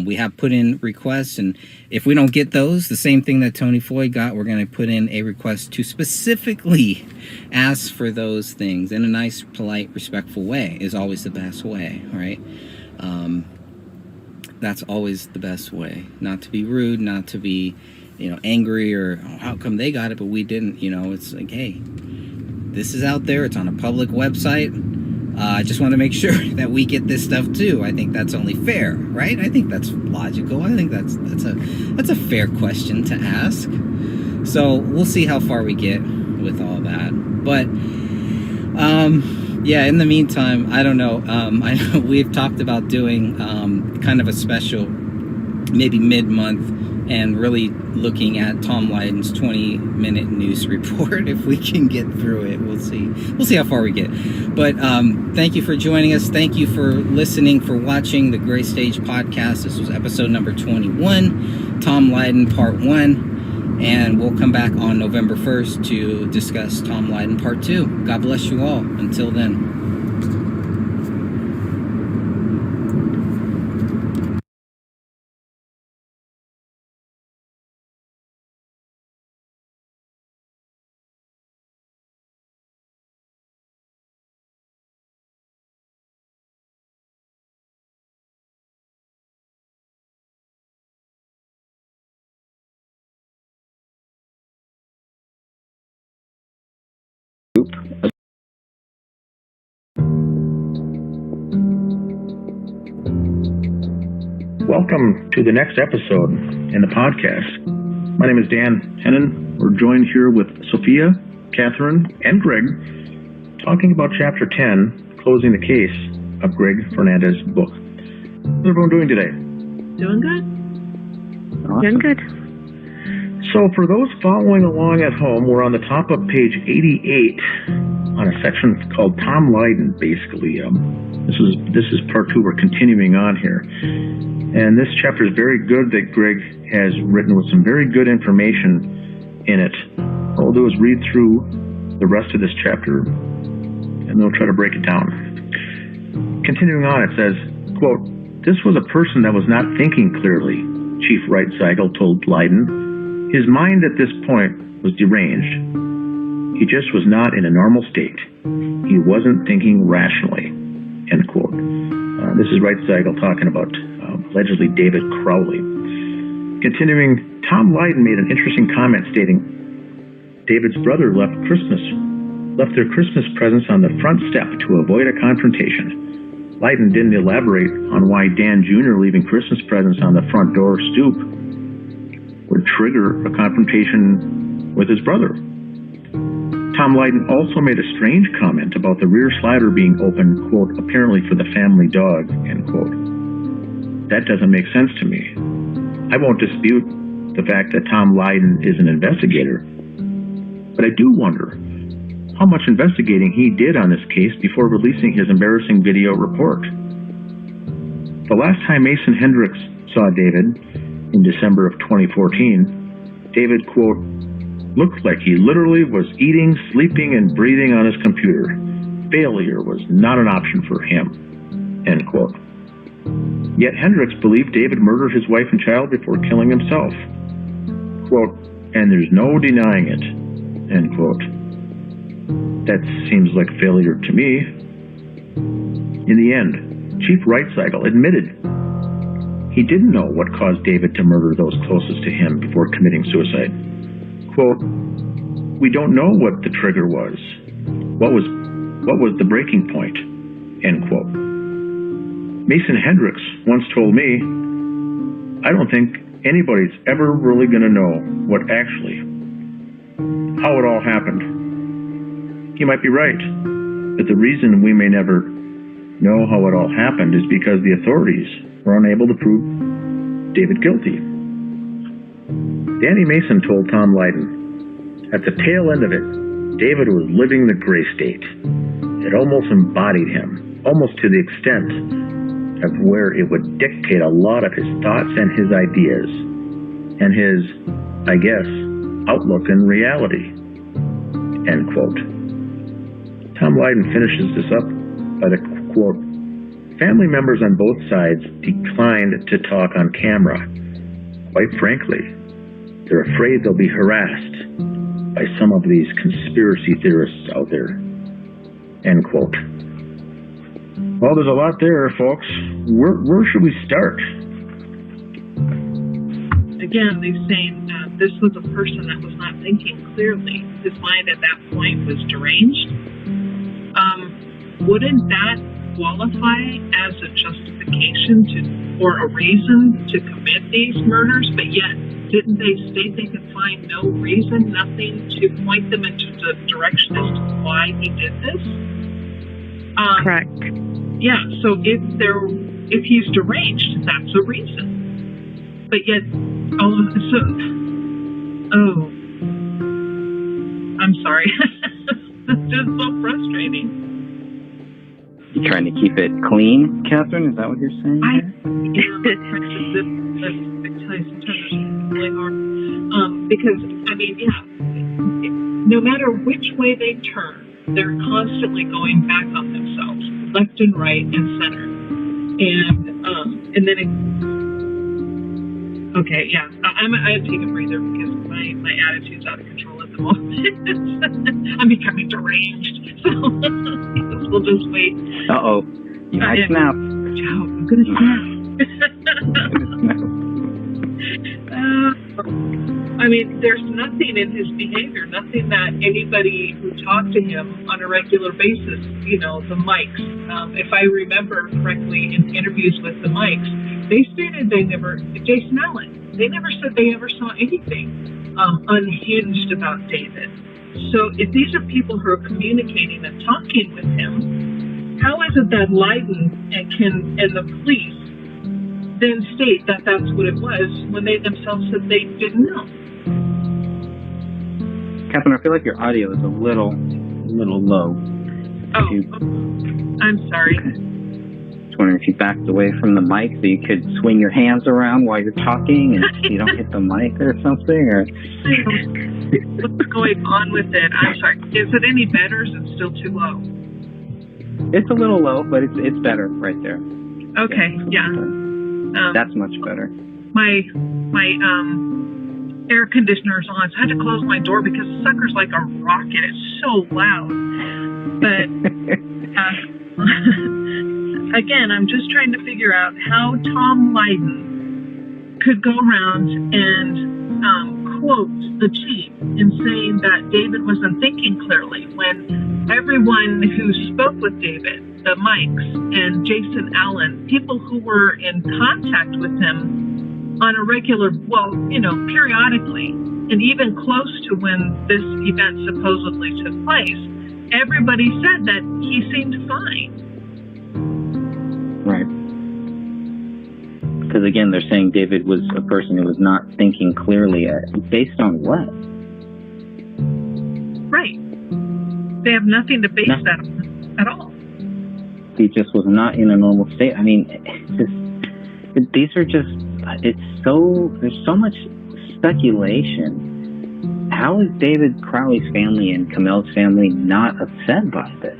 we have put in requests, and if we don't get those, the same thing that Tony Floyd got, we're going to put in a request to specifically ask for those things in a nice, polite, respectful way. Is always the best way, right? That's always the best way. Not to be rude, not to be angry, or how come they got it but we didn't. It's like, hey, this is out there, it's on a public website. I just want to make sure that we get this stuff too. I think that's only fair, right? I think that's logical. I think that's a fair question to ask. So we'll see how far we get with all that. But yeah, in the meantime, I don't know. I know we've talked about doing kind of a special, maybe mid-month, and really looking at Tom Lyden's 20-minute news report. If we can get through it, we'll see how far we get. But thank you for joining us. Thank you for listening, for watching the Gray Stage podcast. This was episode number 21, Tom Lyden part 1, and we'll come back on November 1st to discuss Tom Lyden part 2. God bless you all. Until then. Welcome to the next episode in the podcast. My name is Dan Hennon. We're joined here with Sophia, Catherine, and Greg, talking about Chapter 10, closing the case of Greg Fernandez's book. How's everyone doing today? Doing good. Awesome. Doing good. So for those following along at home, we're on the top of page 88 on a section called Tom Lydon, basically. This is part 2. We're continuing on here. And this chapter is very good that Greg has written with some very good information in it. What we'll do is read through the rest of this chapter, and then we'll try to break it down. Continuing on, it says, quote, "This was a person that was not thinking clearly," Chief Reitzeigel told Lydon. "His mind at this point was deranged. He just was not in a normal state. He wasn't thinking rationally," end quote. This is Reitzeigel talking about allegedly David Crowley. Continuing, Tom Lydon made an interesting comment stating, "David's brother left their Christmas presents on the front step to avoid a confrontation." Lydon didn't elaborate on why Dan Jr. leaving Christmas presents on the front door stoop would trigger a confrontation with his brother. Tom Lydon also made a strange comment about the rear slider being open, quote, "apparently for the family dog," end quote. That doesn't make sense to me. I won't dispute the fact that Tom Lydon is an investigator, but I do wonder how much investigating he did on this case before releasing his embarrassing video report. The last time Mason Hendricks saw David, in December of 2014, David, quote, "looked like he literally was eating, sleeping, and breathing on his computer. Failure was not an option for him," end quote. Yet Hendricks believed David murdered his wife and child before killing himself. Quote, "and there's no denying it," end quote. That seems like failure to me. In the end, Chief Reitzeigel admitted he didn't know what caused David to murder those closest to him before committing suicide. Quote, "we don't know what the trigger was. What was the breaking point?" End quote. Mason Hendricks once told me, "I don't think anybody's ever really going to know how it all happened." He might be right, but the reason we may never know how it all happened is because the authorities were unable to prove David guilty. Danny Mason told Tom Lydon, "At the tail end of it, David was living the gray state. It almost embodied him, almost to the extent of where it would dictate a lot of his thoughts and his ideas, and his, I guess, outlook in reality," end quote. Tom Lydon finishes this up by the quote, "family members on both sides declined to talk on camera. Quite frankly, they're afraid they'll be harassed by some of these conspiracy theorists out there," end quote. Well, there's a lot there, folks. Where should we start? Again, they're saying this was a person that was not thinking clearly. His mind at that point was deranged. Wouldn't that qualify as a justification or a reason to commit these murders? But yet, didn't they state they could find no reason, nothing to point them into the direction as to why he did this? Correct. Yeah, so if he's deranged, that's a reason. But yet, I'm sorry. It's just so frustrating. You trying to keep it clean, Catherine? Is that what you're saying? Sometimes it's really hard. Because, no matter which way they turn, they're constantly going back on themselves, left and right and center. And then okay, yeah, I take a breather because my attitude's out of control at the moment. I'm becoming deranged, so we'll just wait. Uh-oh, you might snap. I'm gonna snap. I mean, there's nothing in his behavior, nothing that anybody who talked to him on a regular basis, the Mikes, if I remember correctly in interviews with the Mikes, they stated Jason Allen, they never said they ever saw anything unhinged about David. So if these are people who are communicating and talking with him, how is it that Leiden and the police then state that that's what it was when they themselves said they didn't know? Catherine, I feel like your audio is a little low. Oh, I'm sorry. Just wondering if you backed away from the mic so you could swing your hands around while you're talking and you don't hit the mic or something, or... What's going on with it? I'm sorry. Is it any better? Or is it still too low? It's a little low, but it's better right there. Okay, yeah. That's much better. My air conditioner's on, so I had to close my door because the sucker's like a rocket. It's so loud. But again, I'm just trying to figure out how Tom Leiden could go around and quote the chief in saying that David wasn't thinking clearly when everyone who spoke with David, the Mikes and Jason Allen, people who were in contact with him on a regular, periodically, and even close to when this event supposedly took place, everybody said that he seemed fine. Right. Because again, they're saying David was a person who was not thinking clearly. Based on what? Right. They have nothing to base that on at all. He just was not in a normal state. I mean, there's so much speculation. How is David Crowley's family and Camille's family not upset by this?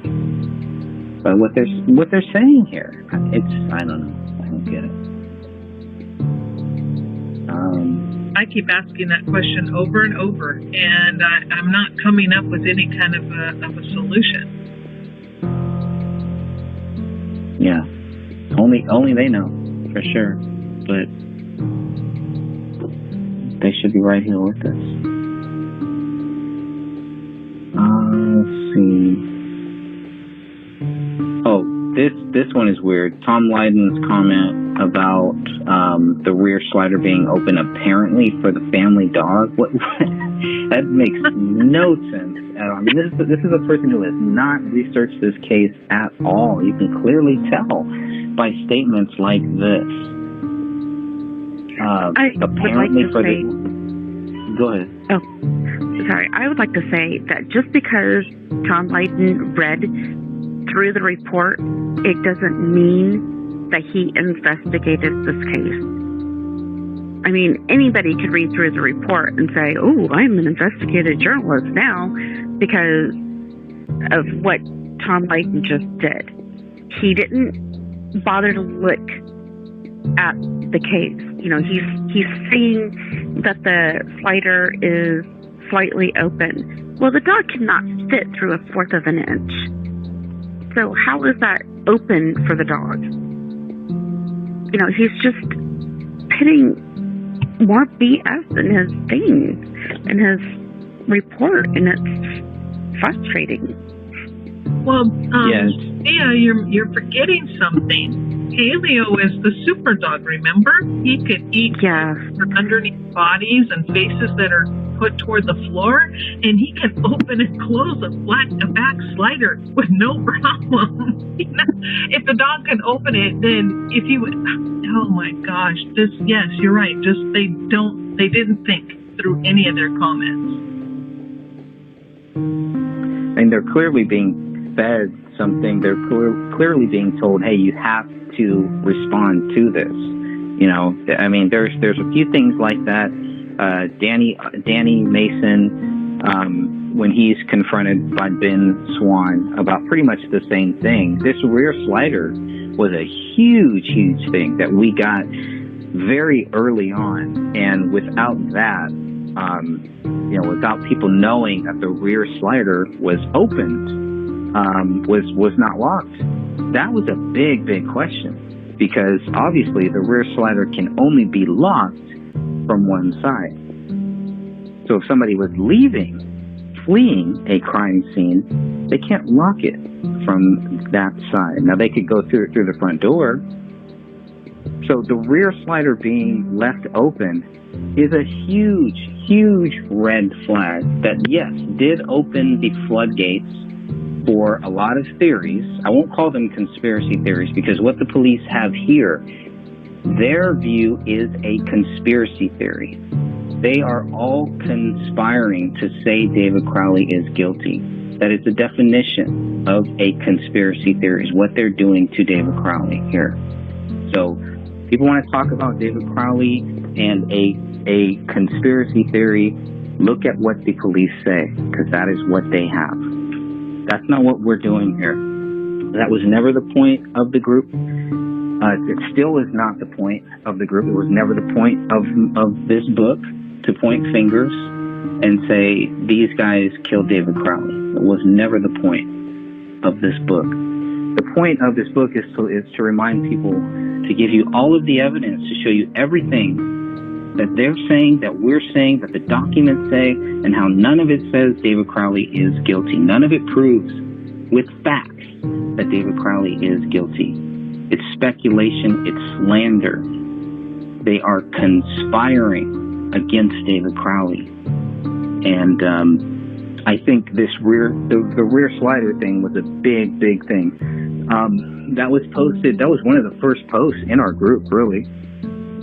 By what they're saying here? I don't know. I don't get it. I keep asking that question over and over, and I'm not coming up with any kind of a solution. Yeah, only they know for sure, but they should be right here with us. Let's see. Oh, this one is weird. Tom Leiden's comment about the rear slider being open apparently for the family dog. What? That makes no sense at all. I mean, this is a person who has not researched this case at all. You can clearly tell by statements like this. Go ahead. Oh, sorry. I would like to say that just because Tom Leiden read through the report, it doesn't mean that he investigated this case. I mean, anybody could read through the report and say, oh, I'm an investigative journalist now because of what Tom Leiden just did. He didn't bother to look at the case. He's seeing that the slider is slightly open. Well, the dog cannot fit through 1/4 of an inch. So how is that open for the dog? He's just putting more BS in his thing, in his report, and it's frustrating. Well, yes. Yeah, you're forgetting something. Paleo is the super dog, remember? He could eat underneath bodies and faces that are put toward the floor, and he can open and close a back slider with no problem. If the dog can open it, then if he would, oh my gosh, yes, you're right. Just they didn't think through any of their comments. And they're clearly being fed something. They're clearly being told, hey, you have to respond to this. I mean, there's a few things like that. Danny Mason, when he's confronted by Ben Swan about pretty much the same thing, this rear slider was a huge thing that we got very early on, and without that, without people knowing that the rear slider was opened, was not locked, that was a big question, because obviously the rear slider can only be locked from one side. So if somebody was fleeing a crime scene, they can't lock it from that side. Now, they could go through the front door. So the rear slider being left open is a huge, huge red flag that, yes, did open the floodgates for a lot of theories. I won't call them conspiracy theories, because what the police have here, their view is a conspiracy theory. They are all conspiring to say David Crowley is guilty. That is the definition of a conspiracy theory, is what they're doing to David Crowley here. So people want to talk about David Crowley and a conspiracy theory, look at what the police say, because that is what they have. That's not what we're doing here. That was never the point of the group. It still is not the point of the group. It was never the point of this book to point fingers and say, these guys killed David Crowley. It was never the point of this book. The point of this book is to remind people, to give you all of the evidence, to show you everything that they're saying, that we're saying, that the documents say, and how none of it says David Crowley is guilty. None of it proves with facts that David Crowley is guilty. It's speculation, it's slander. They are conspiring against David Crowley. And I think the rear slider thing was a big, big thing. That was posted, that was one of the first posts in our group, really.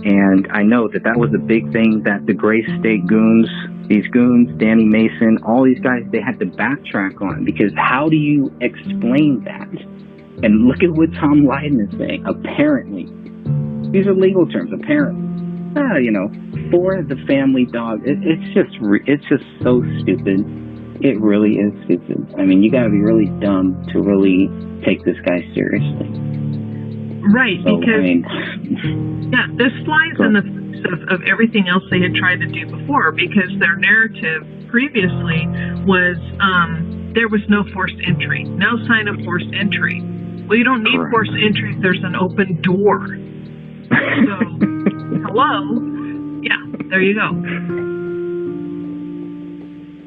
And I know that was a big thing that the Gray State goons, these goons, Danny Mason, all these guys, they had to backtrack on, because how do you explain that? And look at what Tom Lydon is saying. Apparently, these are legal terms. Apparently, for the family dog. It's just so stupid. It really is stupid. I mean, you got to be really dumb to really take this guy seriously. Right, so, because this flies in the face of everything else they had tried to do before, because their narrative previously was there was no forced entry, no sign of forced entry. Well, you don't need forced entry if there's an open door. So, hello? Yeah, there you go.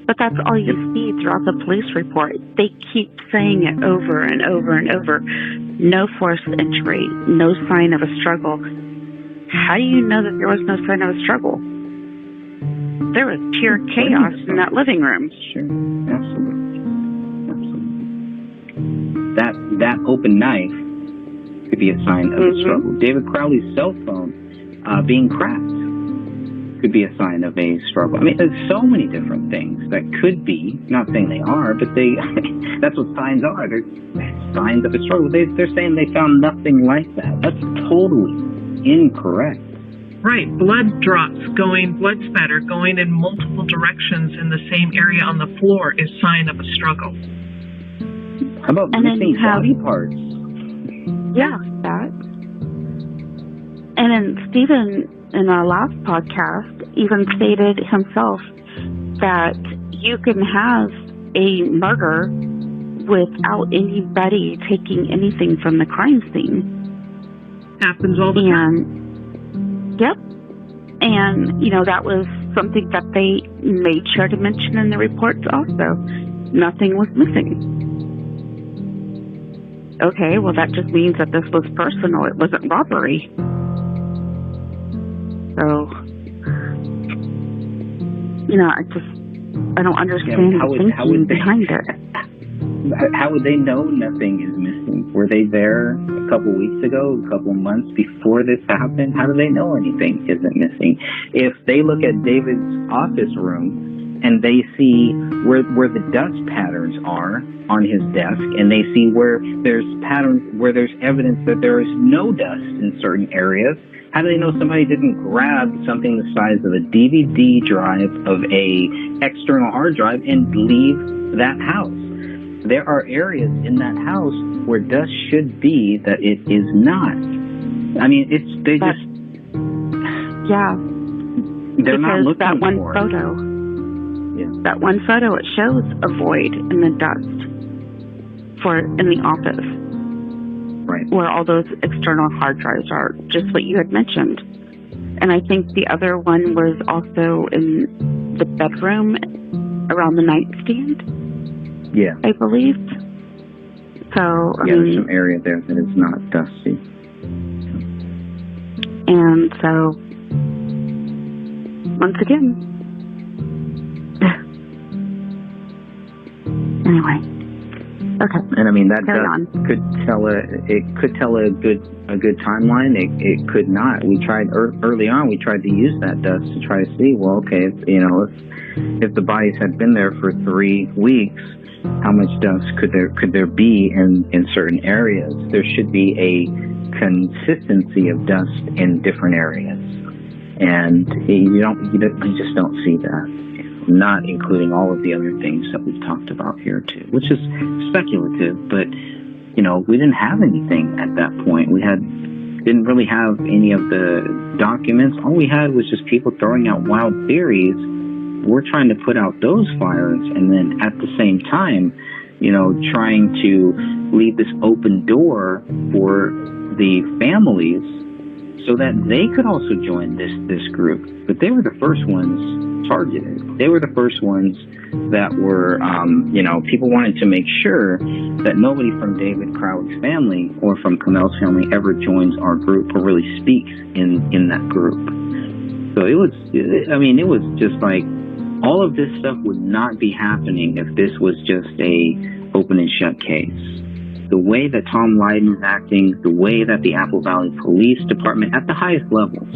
But that's all you see throughout the police report. They keep saying it over and over and over. No forced entry, no sign of a struggle. How do you know that there was no sign of a struggle? There was pure chaos in that living room. Sure, absolutely. That open knife could be a sign of a struggle. David Crowley's cell phone being cracked could be a sign of a struggle. I mean, there's so many different things that could be, not saying they are, but that's what signs are. They're signs of a struggle. They're saying they found nothing like that. That's totally incorrect. Right. Blood spatter going in multiple directions in the same area on the floor is sign of a struggle. How about missing body parts? Yeah, that. And then Stephen, in our last podcast, even stated himself that you can have a murder without anybody taking anything from the crime scene. Happens all the time. Yep. And, that was something that they made sure to mention in the reports also. Nothing was missing. Okay, well, that just means that this was personal. It wasn't robbery. So, I don't understand the thinking behind it. How would they know nothing is missing? Were they there a couple weeks ago, a couple months before this happened? How do they know anything isn't missing? If they look at David's office room and they see where the dust patterns are on his desk, and they see where there's patterns, where there's evidence that there is no dust in certain areas, how do they know somebody didn't grab something the size of a DVD drive of a external hard drive and leave that house? There are areas in that house where dust should be that it is not. I mean, they're not looking that one for photo. it. Yeah. That one photo, it shows a void in the dust in the office. Right. Where all those external hard drives are, just what you had mentioned. And I think the other one was also in the bedroom around the nightstand, Yeah. I believe. So, I There's mean, some area there that is not dusty. and so, once again, anyway, okay. And I mean that Carry dust on. could tell a good timeline. It could not. We tried early on. We tried to use that dust to try to see. Well, okay, if the bodies had been there for 3 weeks, how much dust could there be in certain areas? There should be a consistency of dust in different areas, and you just don't see that. Not including all of the other things that we've talked about here too, which is speculative, but we didn't have anything at that point. We didn't really have any of the documents. All we had was just people throwing out wild theories. We're trying to put out those fires, and then at the same time, trying to leave this open door for the families so that they could also join this group. But they were the first ones targeted. They were the first ones that were, people wanted to make sure that nobody from David Crowley's family or from Kamel's family ever joins our group or really speaks in that group. So it was just like, all of this stuff would not be happening if this was just a open and shut case. The way that Tom Lydon is acting, the way that the Apple Valley Police Department at the highest levels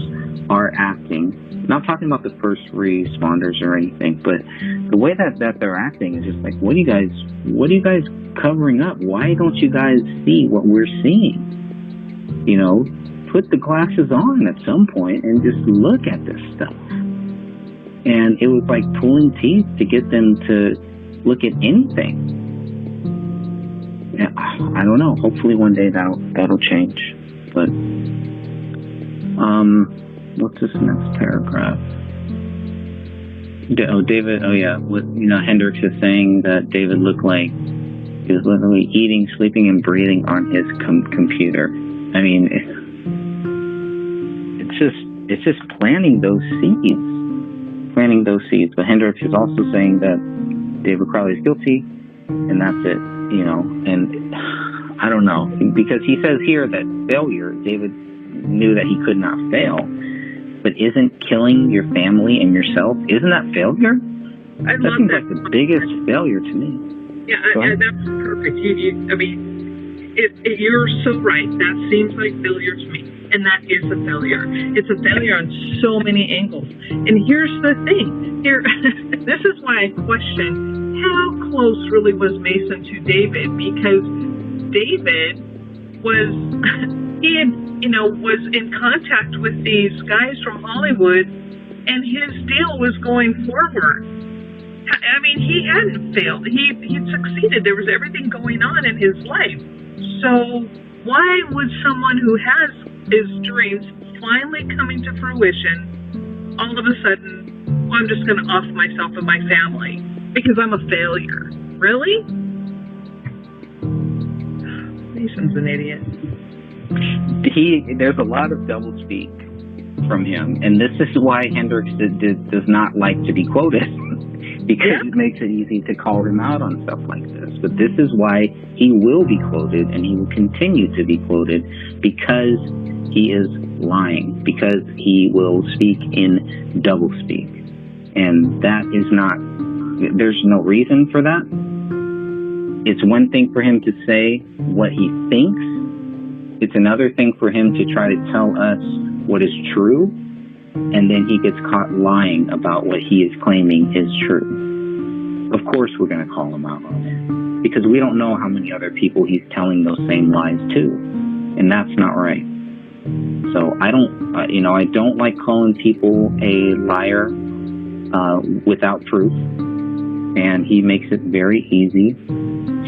are acting, not talking about the first responders or anything, but the way that they're acting is just like, what are you guys covering up? Why don't you guys see what we're seeing? Put the glasses on at some point and just look at this stuff. And it was like pulling teeth to get them to look at anything. Yeah, I don't know. Hopefully one day that'll change. But what's this next paragraph? David. Oh yeah. Hendricks is saying that David looked like he was literally eating, sleeping, and breathing on his computer. I mean, it's just planting those seeds. But Hendricks is also saying that David Crowley is guilty, and that's it, and I don't know, because he says here that failure, David knew that he could not fail, but isn't killing your family and yourself, isn't that failure? I That love seems that. like the biggest failure to me. Yeah, that's perfect. You're so right. That seems like failure to me. And that is a failure. It's a failure on so many angles. And here's the thing. This is why I question how close really was Mason to David, because David was was in contact with these guys from Hollywood, and his deal was going forward. I mean, he hadn't failed. He succeeded. There was everything going on in his life. So why would someone who has his dreams finally coming to fruition all of a sudden, well, I'm just going to off myself and my family because I'm a failure? Really? Mason's an idiot. There's a lot of doublespeak from him, and this is why Hendricks does not like to be quoted. Because it makes it easy to call him out on stuff like this. But this is why he will be quoted, and he will continue to be quoted, because he is lying, because he will speak in doublespeak. And that is not, there's no reason for that. It's one thing for him to say what he thinks. It's another thing for him to try to tell us what is true. And then he gets caught lying about what he is claiming is true. Of course we're going to call him out on it, because we don't know how many other people he's telling those same lies to, and that's not right. So I don't like calling people a liar without proof, and he makes it very easy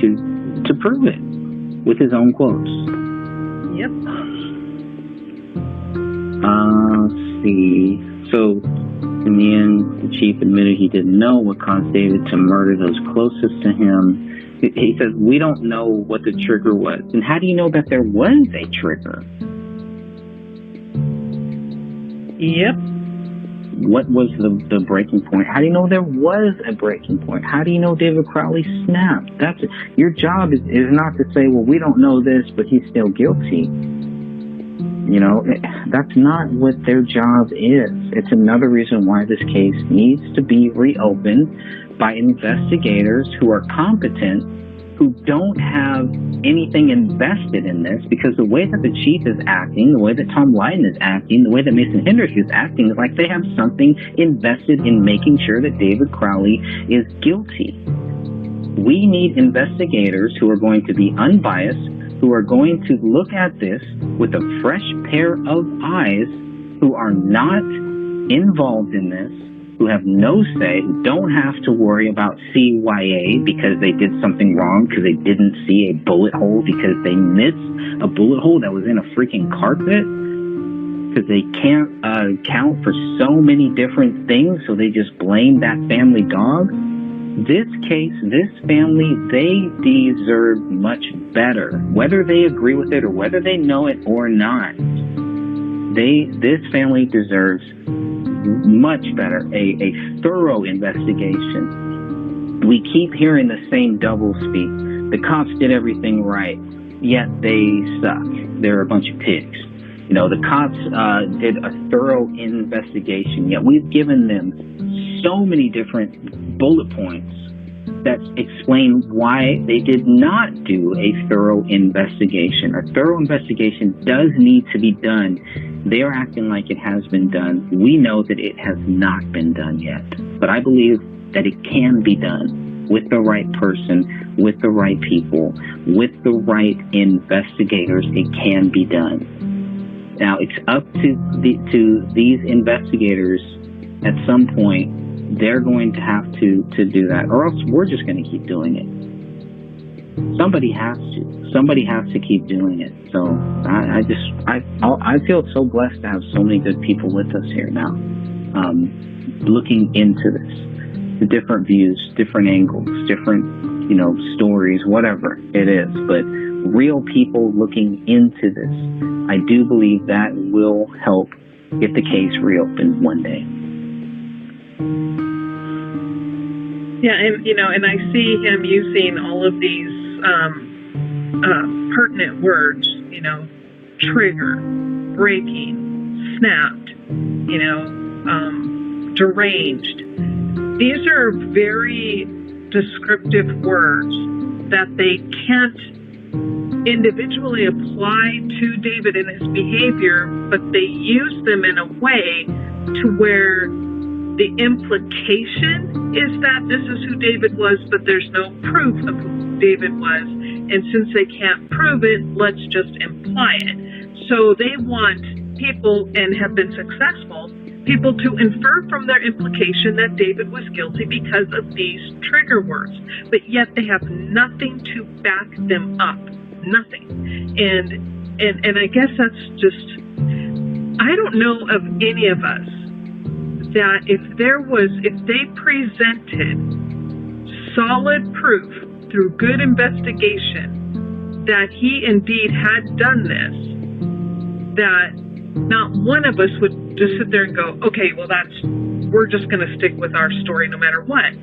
to prove it with his own quotes. Yep. Let's see. So, in the end, the chief admitted he didn't know what caused David to murder those closest to him. He says, we don't know what the trigger was. And how do you know that there was a trigger? Yep. What was the breaking point? How do you know there was a breaking point? How do you know David Crowley snapped? That's your job is not to say, well, we don't know this, but he's still guilty. You know, that's not what their job is. It's another reason why this case needs to be reopened by investigators who are competent, who don't have anything invested in this, because the way that the chief is acting, the way that Tom Lydon is acting, the way that Mason Hendricks is acting is like they have something invested in making sure that David Crowley is guilty. We need investigators who are going to be unbiased, who are going to look at this with a fresh pair of eyes, who are not involved in this, who have no say, who don't have to worry about CYA because they did something wrong, because they didn't see a bullet hole, because they missed a bullet hole that was in a freaking carpet, because they can't account for so many different things, so they just blame that family dog. This case, this family, they deserve much better, whether they agree with it or whether they know it or not. This family deserves much better, a thorough investigation. We keep hearing the same doublespeak. The cops did everything right, yet they suck. They're a bunch of pigs. You know, the cops did a thorough investigation, yet we've given them so many different bullet points that explain why they did not do a thorough investigation. A thorough investigation does need to be done. They are acting like it has been done. We know that it has not been done yet. But I believe that it can be done with the right person, with the right people, with the right investigators. It can be done. Now, it's up to these investigators at some point. They're going to have to do that, or else we're just going to keep doing it. Somebody has to. Somebody has to keep doing it. So I feel so blessed to have so many good people with us here now, looking into this, the different views, different angles, different, you know, stories, whatever it is, but real people looking into this. I do believe that will help get the case reopened one day. Yeah, and you know, and I see him using all of these pertinent words, you know, trigger, breaking, snapped, you know, deranged. These are very descriptive words that they can't individually apply to David and his behavior, but they use them in a way to where the implication is that this is who David was, but there's no proof of who David was. And since they can't prove it, let's just imply it. So they want people, and have been successful, people to infer from their implication that David was guilty because of these trigger words. But yet they have nothing to back them up. Nothing. And I guess that's just, I don't know of any of us that if they presented solid proof through good investigation that he indeed had done this, that not one of us would just sit there and go, okay, well we're just going to stick with our story no matter what.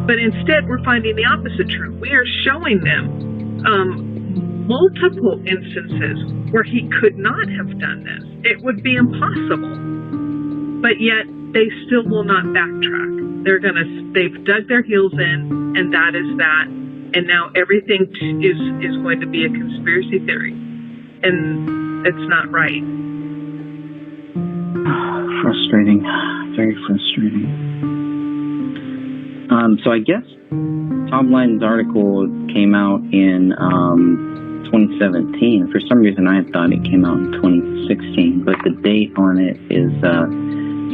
But instead, we're finding the opposite true. We are showing them multiple instances where he could not have done this. It would be impossible. But yet, they still will not backtrack. They've dug their heels in, and that is that. And now everything is going to be a conspiracy theory. And it's not right. Frustrating. Very frustrating. So I guess Tom Lydon's article came out in 2017. For some reason, I thought it came out in 2016, but the date on it is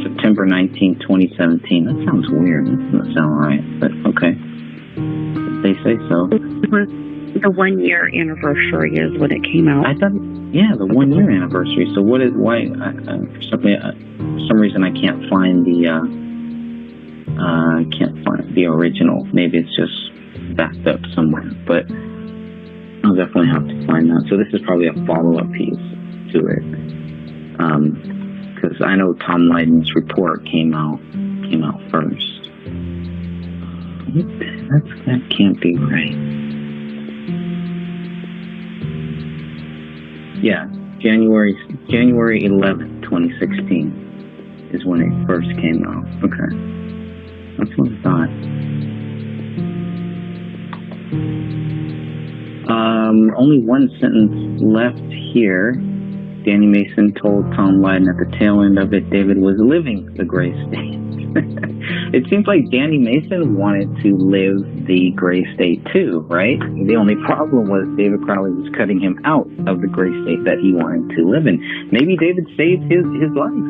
September 19, 2017. That sounds weird. That doesn't sound right, but okay. They say so. The 1 year anniversary is when it came out. I thought, yeah, the 1 year anniversary. So what is, why, for some reason I can't find the original. Maybe it's just backed up somewhere, but I'll definitely have to find that. So this is probably a follow-up piece to it. Because I know Tom Leiden's report came out first. That can't be right. Yeah, January 11th, 2016 is when it first came out. Okay, that's what I thought. Only one sentence left here. Danny Mason told Tom Leiden at the tail end of it, David was living the gray state. It seems like Danny Mason wanted to live the gray state too, right? The only problem was David Crowley was cutting him out of the gray state that he wanted to live in. Maybe David saved his life.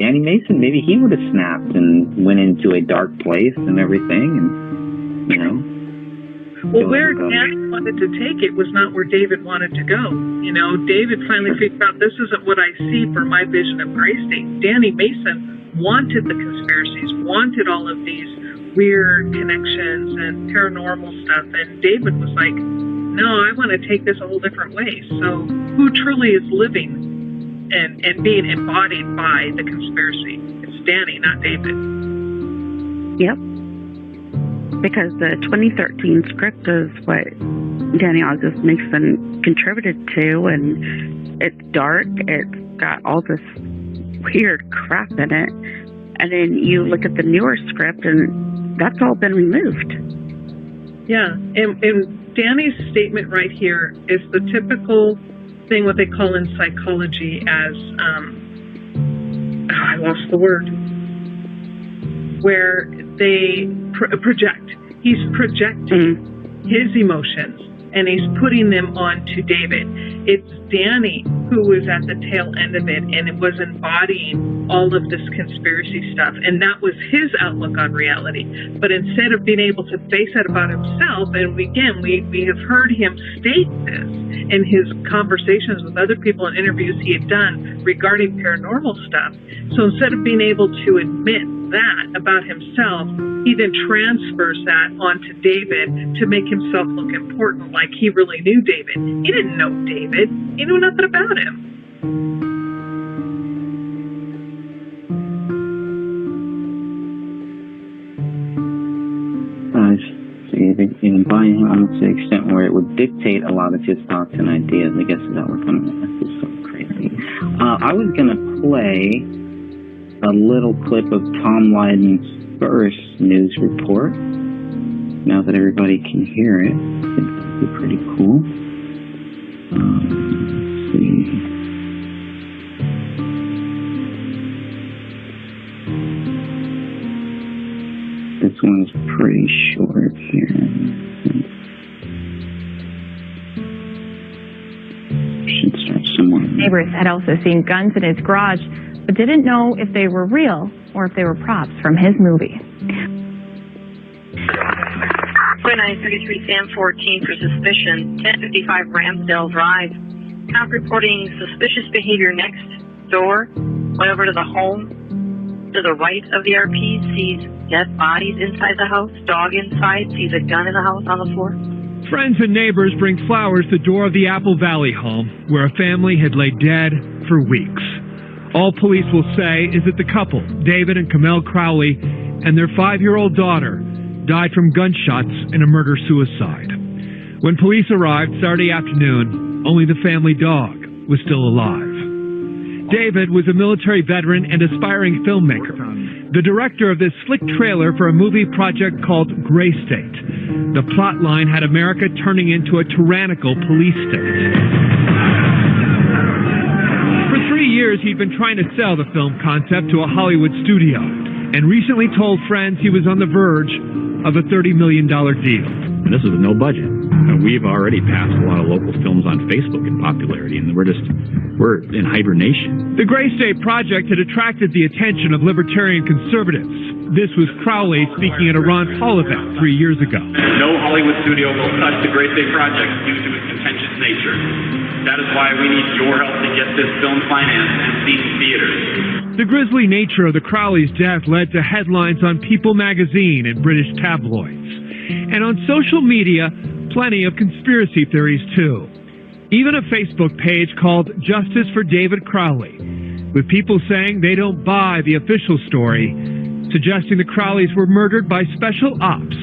Danny Mason, maybe he would have snapped and went into a dark place and everything, and, you know. Well, where Danny wanted to take it was not where David wanted to go. You know, David finally figured out this isn't what I see for my vision of gray state. Danny Mason wanted the conspiracies, wanted all of these weird connections and paranormal stuff, and David was like, no, I want to take this a whole different way. So who truly is living and being embodied by the conspiracy? It's Danny, not David. Yep. Because the 2013 script is what Danny August Mason contributed to, and it's dark, it's got all this weird crap in it, and then you look at the newer script and that's all been removed. Yeah, and Danny's statement right here is the typical thing, what they call in psychology as, I lost the word, where they project. He's projecting his emotions, and he's putting them onto David. It's Danny who was at the tail end of it, and it was embodying all of this conspiracy stuff, and that was his outlook on reality. But instead of being able to face it about himself, and we have heard him state this in his conversations with other people and interviews he had done regarding paranormal stuff. So instead of being able to admit that about himself, he then transfers that onto David to make himself look important, like he really knew David. He didn't know David. He knew nothing about him. Even by him to the extent where it would dictate a lot of his thoughts and ideas. I guess that we're coming at. This is so crazy. I was going to play a little clip of Tom Leiden's first news report. Now that everybody can hear it, it'd be pretty cool. Let's see. This one's pretty short here. Should start somewhere. Neighbors had also seen guns in his garage, but didn't know if they were real or if they were props from his movie. 2933 Sam 14 for suspicion, 1055 Ramsdale Drive. Cop reporting suspicious behavior next door. Went over to the home to the right of the RP, sees dead bodies inside the house, dog inside, sees a gun in the house on the floor. Friends and neighbors bring flowers to the door of the Apple Valley home, where a family had laid dead for weeks. All police will say is that the couple, David and Camille Crowley, and their 5-year-old daughter, died from gunshots in a murder-suicide. When police arrived Saturday afternoon, only the family dog was still alive. David was a military veteran and aspiring filmmaker, the director of this slick trailer for a movie project called Gray State. The plot line had America turning into a tyrannical police state. For 3 years, he'd been trying to sell the film concept to a Hollywood studio, and recently told friends he was on the verge of a $30 million deal. And this is with no budget. We've already passed a lot of local films on Facebook in popularity, and we're in hibernation. The Gray State Project had attracted the attention of libertarian conservatives. This was Crowley speaking at a Ron Paul event 3 years ago. No Hollywood studio will touch the Gray State Project due to its contentious nature. That is why we need your help to get this film financed and seen in theaters. The grisly nature of the Crowley's death led to headlines on People magazine and British tabloids. And on social media, plenty of conspiracy theories too. Even a Facebook page called Justice for David Crowley. with people saying they don't buy the official story, suggesting the Crowleys were murdered by special ops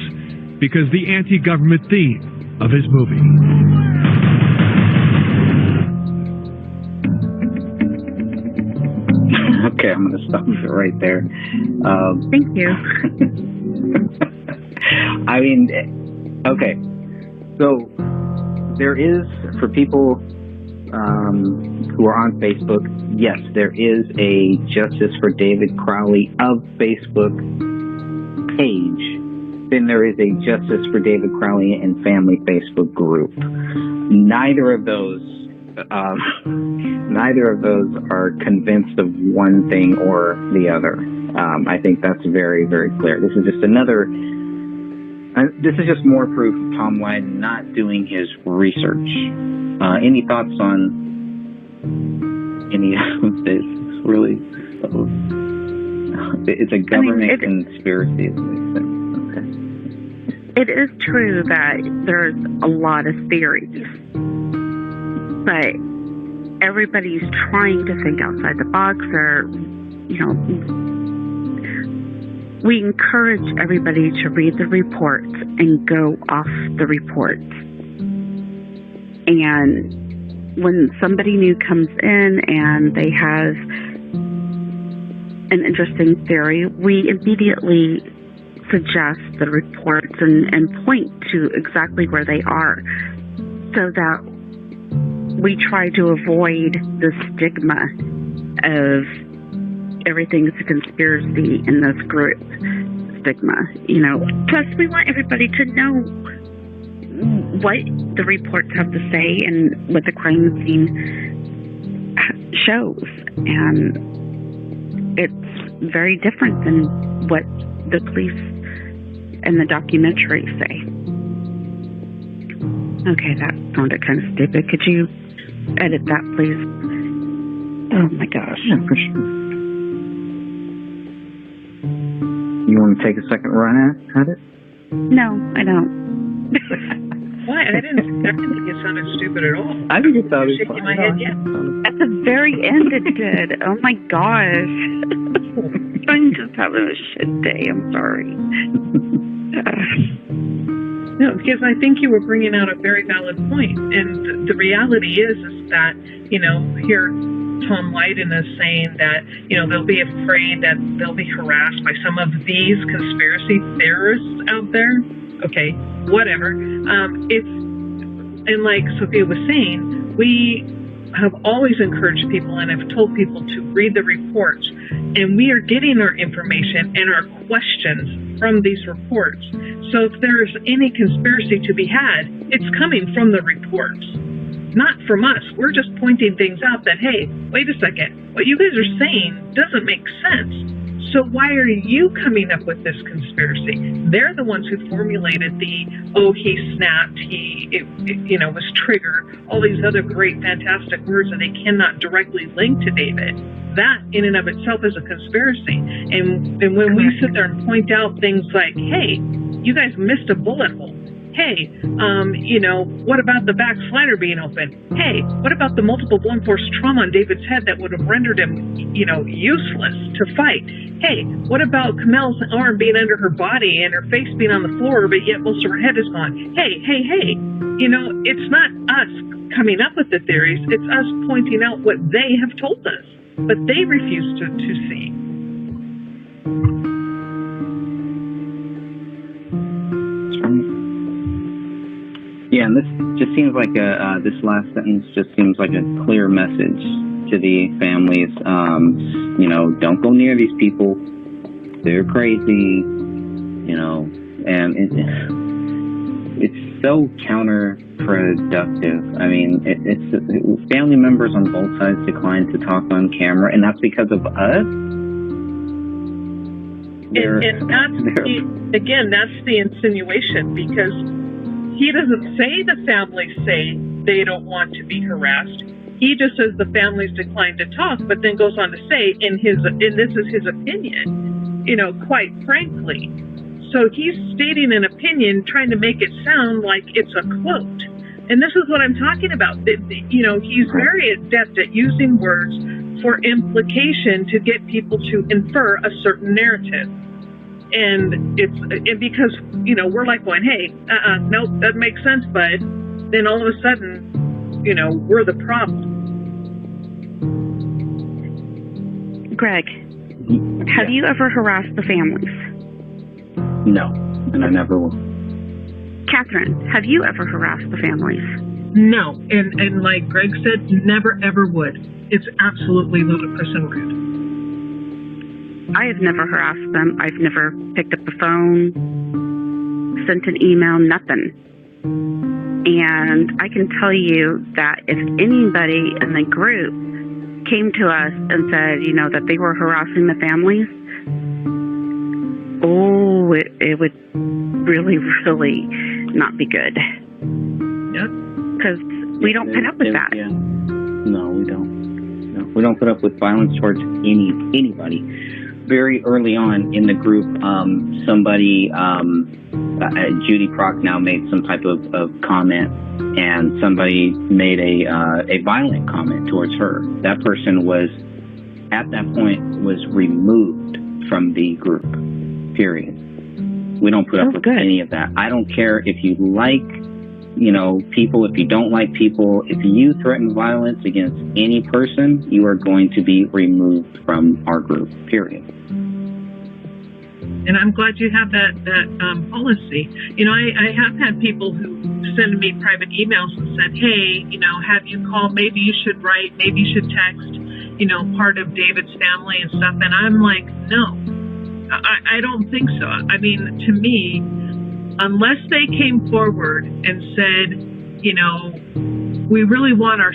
because the anti-government theme of his movie. Okay, I'm going to stop it right there. Thank you. I mean, okay. So there is, for people who are on Facebook, yes, there is a Justice for David Crowley of Facebook page. Then there is a Justice for David Crowley and Family Facebook group. Neither of those are convinced of one thing or the other. I think that's very, very clear. This is just this is just more proof of Tom Lydon not doing his research. Any thoughts on any of this? Really, it's a government conspiracy. Okay. It is true that there's a lot of theories, but everybody's trying to think outside the box, or, we encourage everybody to read the reports and go off the reports. And when somebody new comes in and they have an interesting theory, we immediately suggest the reports and point to exactly where they are, so that we try to avoid the stigma of everything's a conspiracy in this group stigma. Plus we want everybody to know what the reports have to say and what the crime scene shows. And it's very different than what the police and the documentary say. Okay, that sounded kind of stupid. Could you edit that, please? Oh my gosh. Yeah, for sure. You want to take a second run at it? No, I don't. Why? I didn't think it sounded stupid at all. I think it sounded shaking my head, yeah. At the very end it did. Oh my gosh. I'm just having a shit day. I'm sorry. No, because I think you were bringing out a very valid point. And the reality is that, here Tom Lydon is saying that, they'll be afraid that they'll be harassed by some of these conspiracy theorists out there. Okay, whatever. And like Sophia was saying, we have always encouraged people and have told people to read the reports. And we are getting our information and our questions from these reports. So if there's any conspiracy to be had, it's coming from the reports, not from us. We're just pointing things out that, hey, wait a second, what you guys are saying doesn't make sense. So why are you coming up with this conspiracy? They're the ones who formulated he snapped, he was triggered, all these other great, fantastic words that they cannot directly link to David. That in and of itself is a conspiracy. And when we sit there and point out things like, hey, you guys missed a bullet hole. Hey, what about the back slider being open? Hey, what about the multiple blunt force trauma on David's head that would have rendered him, useless to fight? Hey, what about Kamel's arm being under her body and her face being on the floor, but yet most of her head is gone? Hey. It's not us coming up with the theories. It's us pointing out what they have told us, but they refuse to see. Yeah, and this just seems like this last sentence just seems like a clear message to the families. Don't go near these people. They're crazy. And it's so counterproductive. I mean, it's family members on both sides declined to talk on camera, and that's because of us. And that's the insinuation, because he doesn't say the families say they don't want to be harassed. He just says the families declined to talk, but then goes on to say, and this is his opinion, quite frankly. So he's stating an opinion, trying to make it sound like it's a quote. And this is what I'm talking about. You know, he's very adept at using words for implication to get people to infer a certain narrative. And because, you know, we're like going, hey, nope, that makes sense, bud. Then all of a sudden, you know, we're the problem. Greg, have you ever harassed the families? No, and I never will. Catherine, have you ever harassed the families? No, and like Greg said, never ever would. It's absolutely ludicrous and rude. I have never harassed them. I've never picked up the phone, sent an email, nothing. And I can tell you that if anybody in the group came to us and said, you know, that they were harassing the families, it would really, really not be good. Yep. Because we don't put up with that. Yeah. No, we don't. No, we don't put up with violence towards anybody. Very early on in the group, somebody, Judy Prochnow made some type of comment, and somebody made a violent comment towards her. That person was, at that point, was removed from the group, period. We don't put up with any of that. I don't care if you like, you know, people, if you don't like people. If you threaten violence against any person, you are going to be removed from our group, period. And I'm glad you have that policy. You know, I have had people who send me private emails and said, hey, you know, have you called? Maybe you should write. Maybe you should text, you know, part of David's family and stuff. And I'm like, no, I don't think so. I mean, to me, unless they came forward and said, you know, we really want our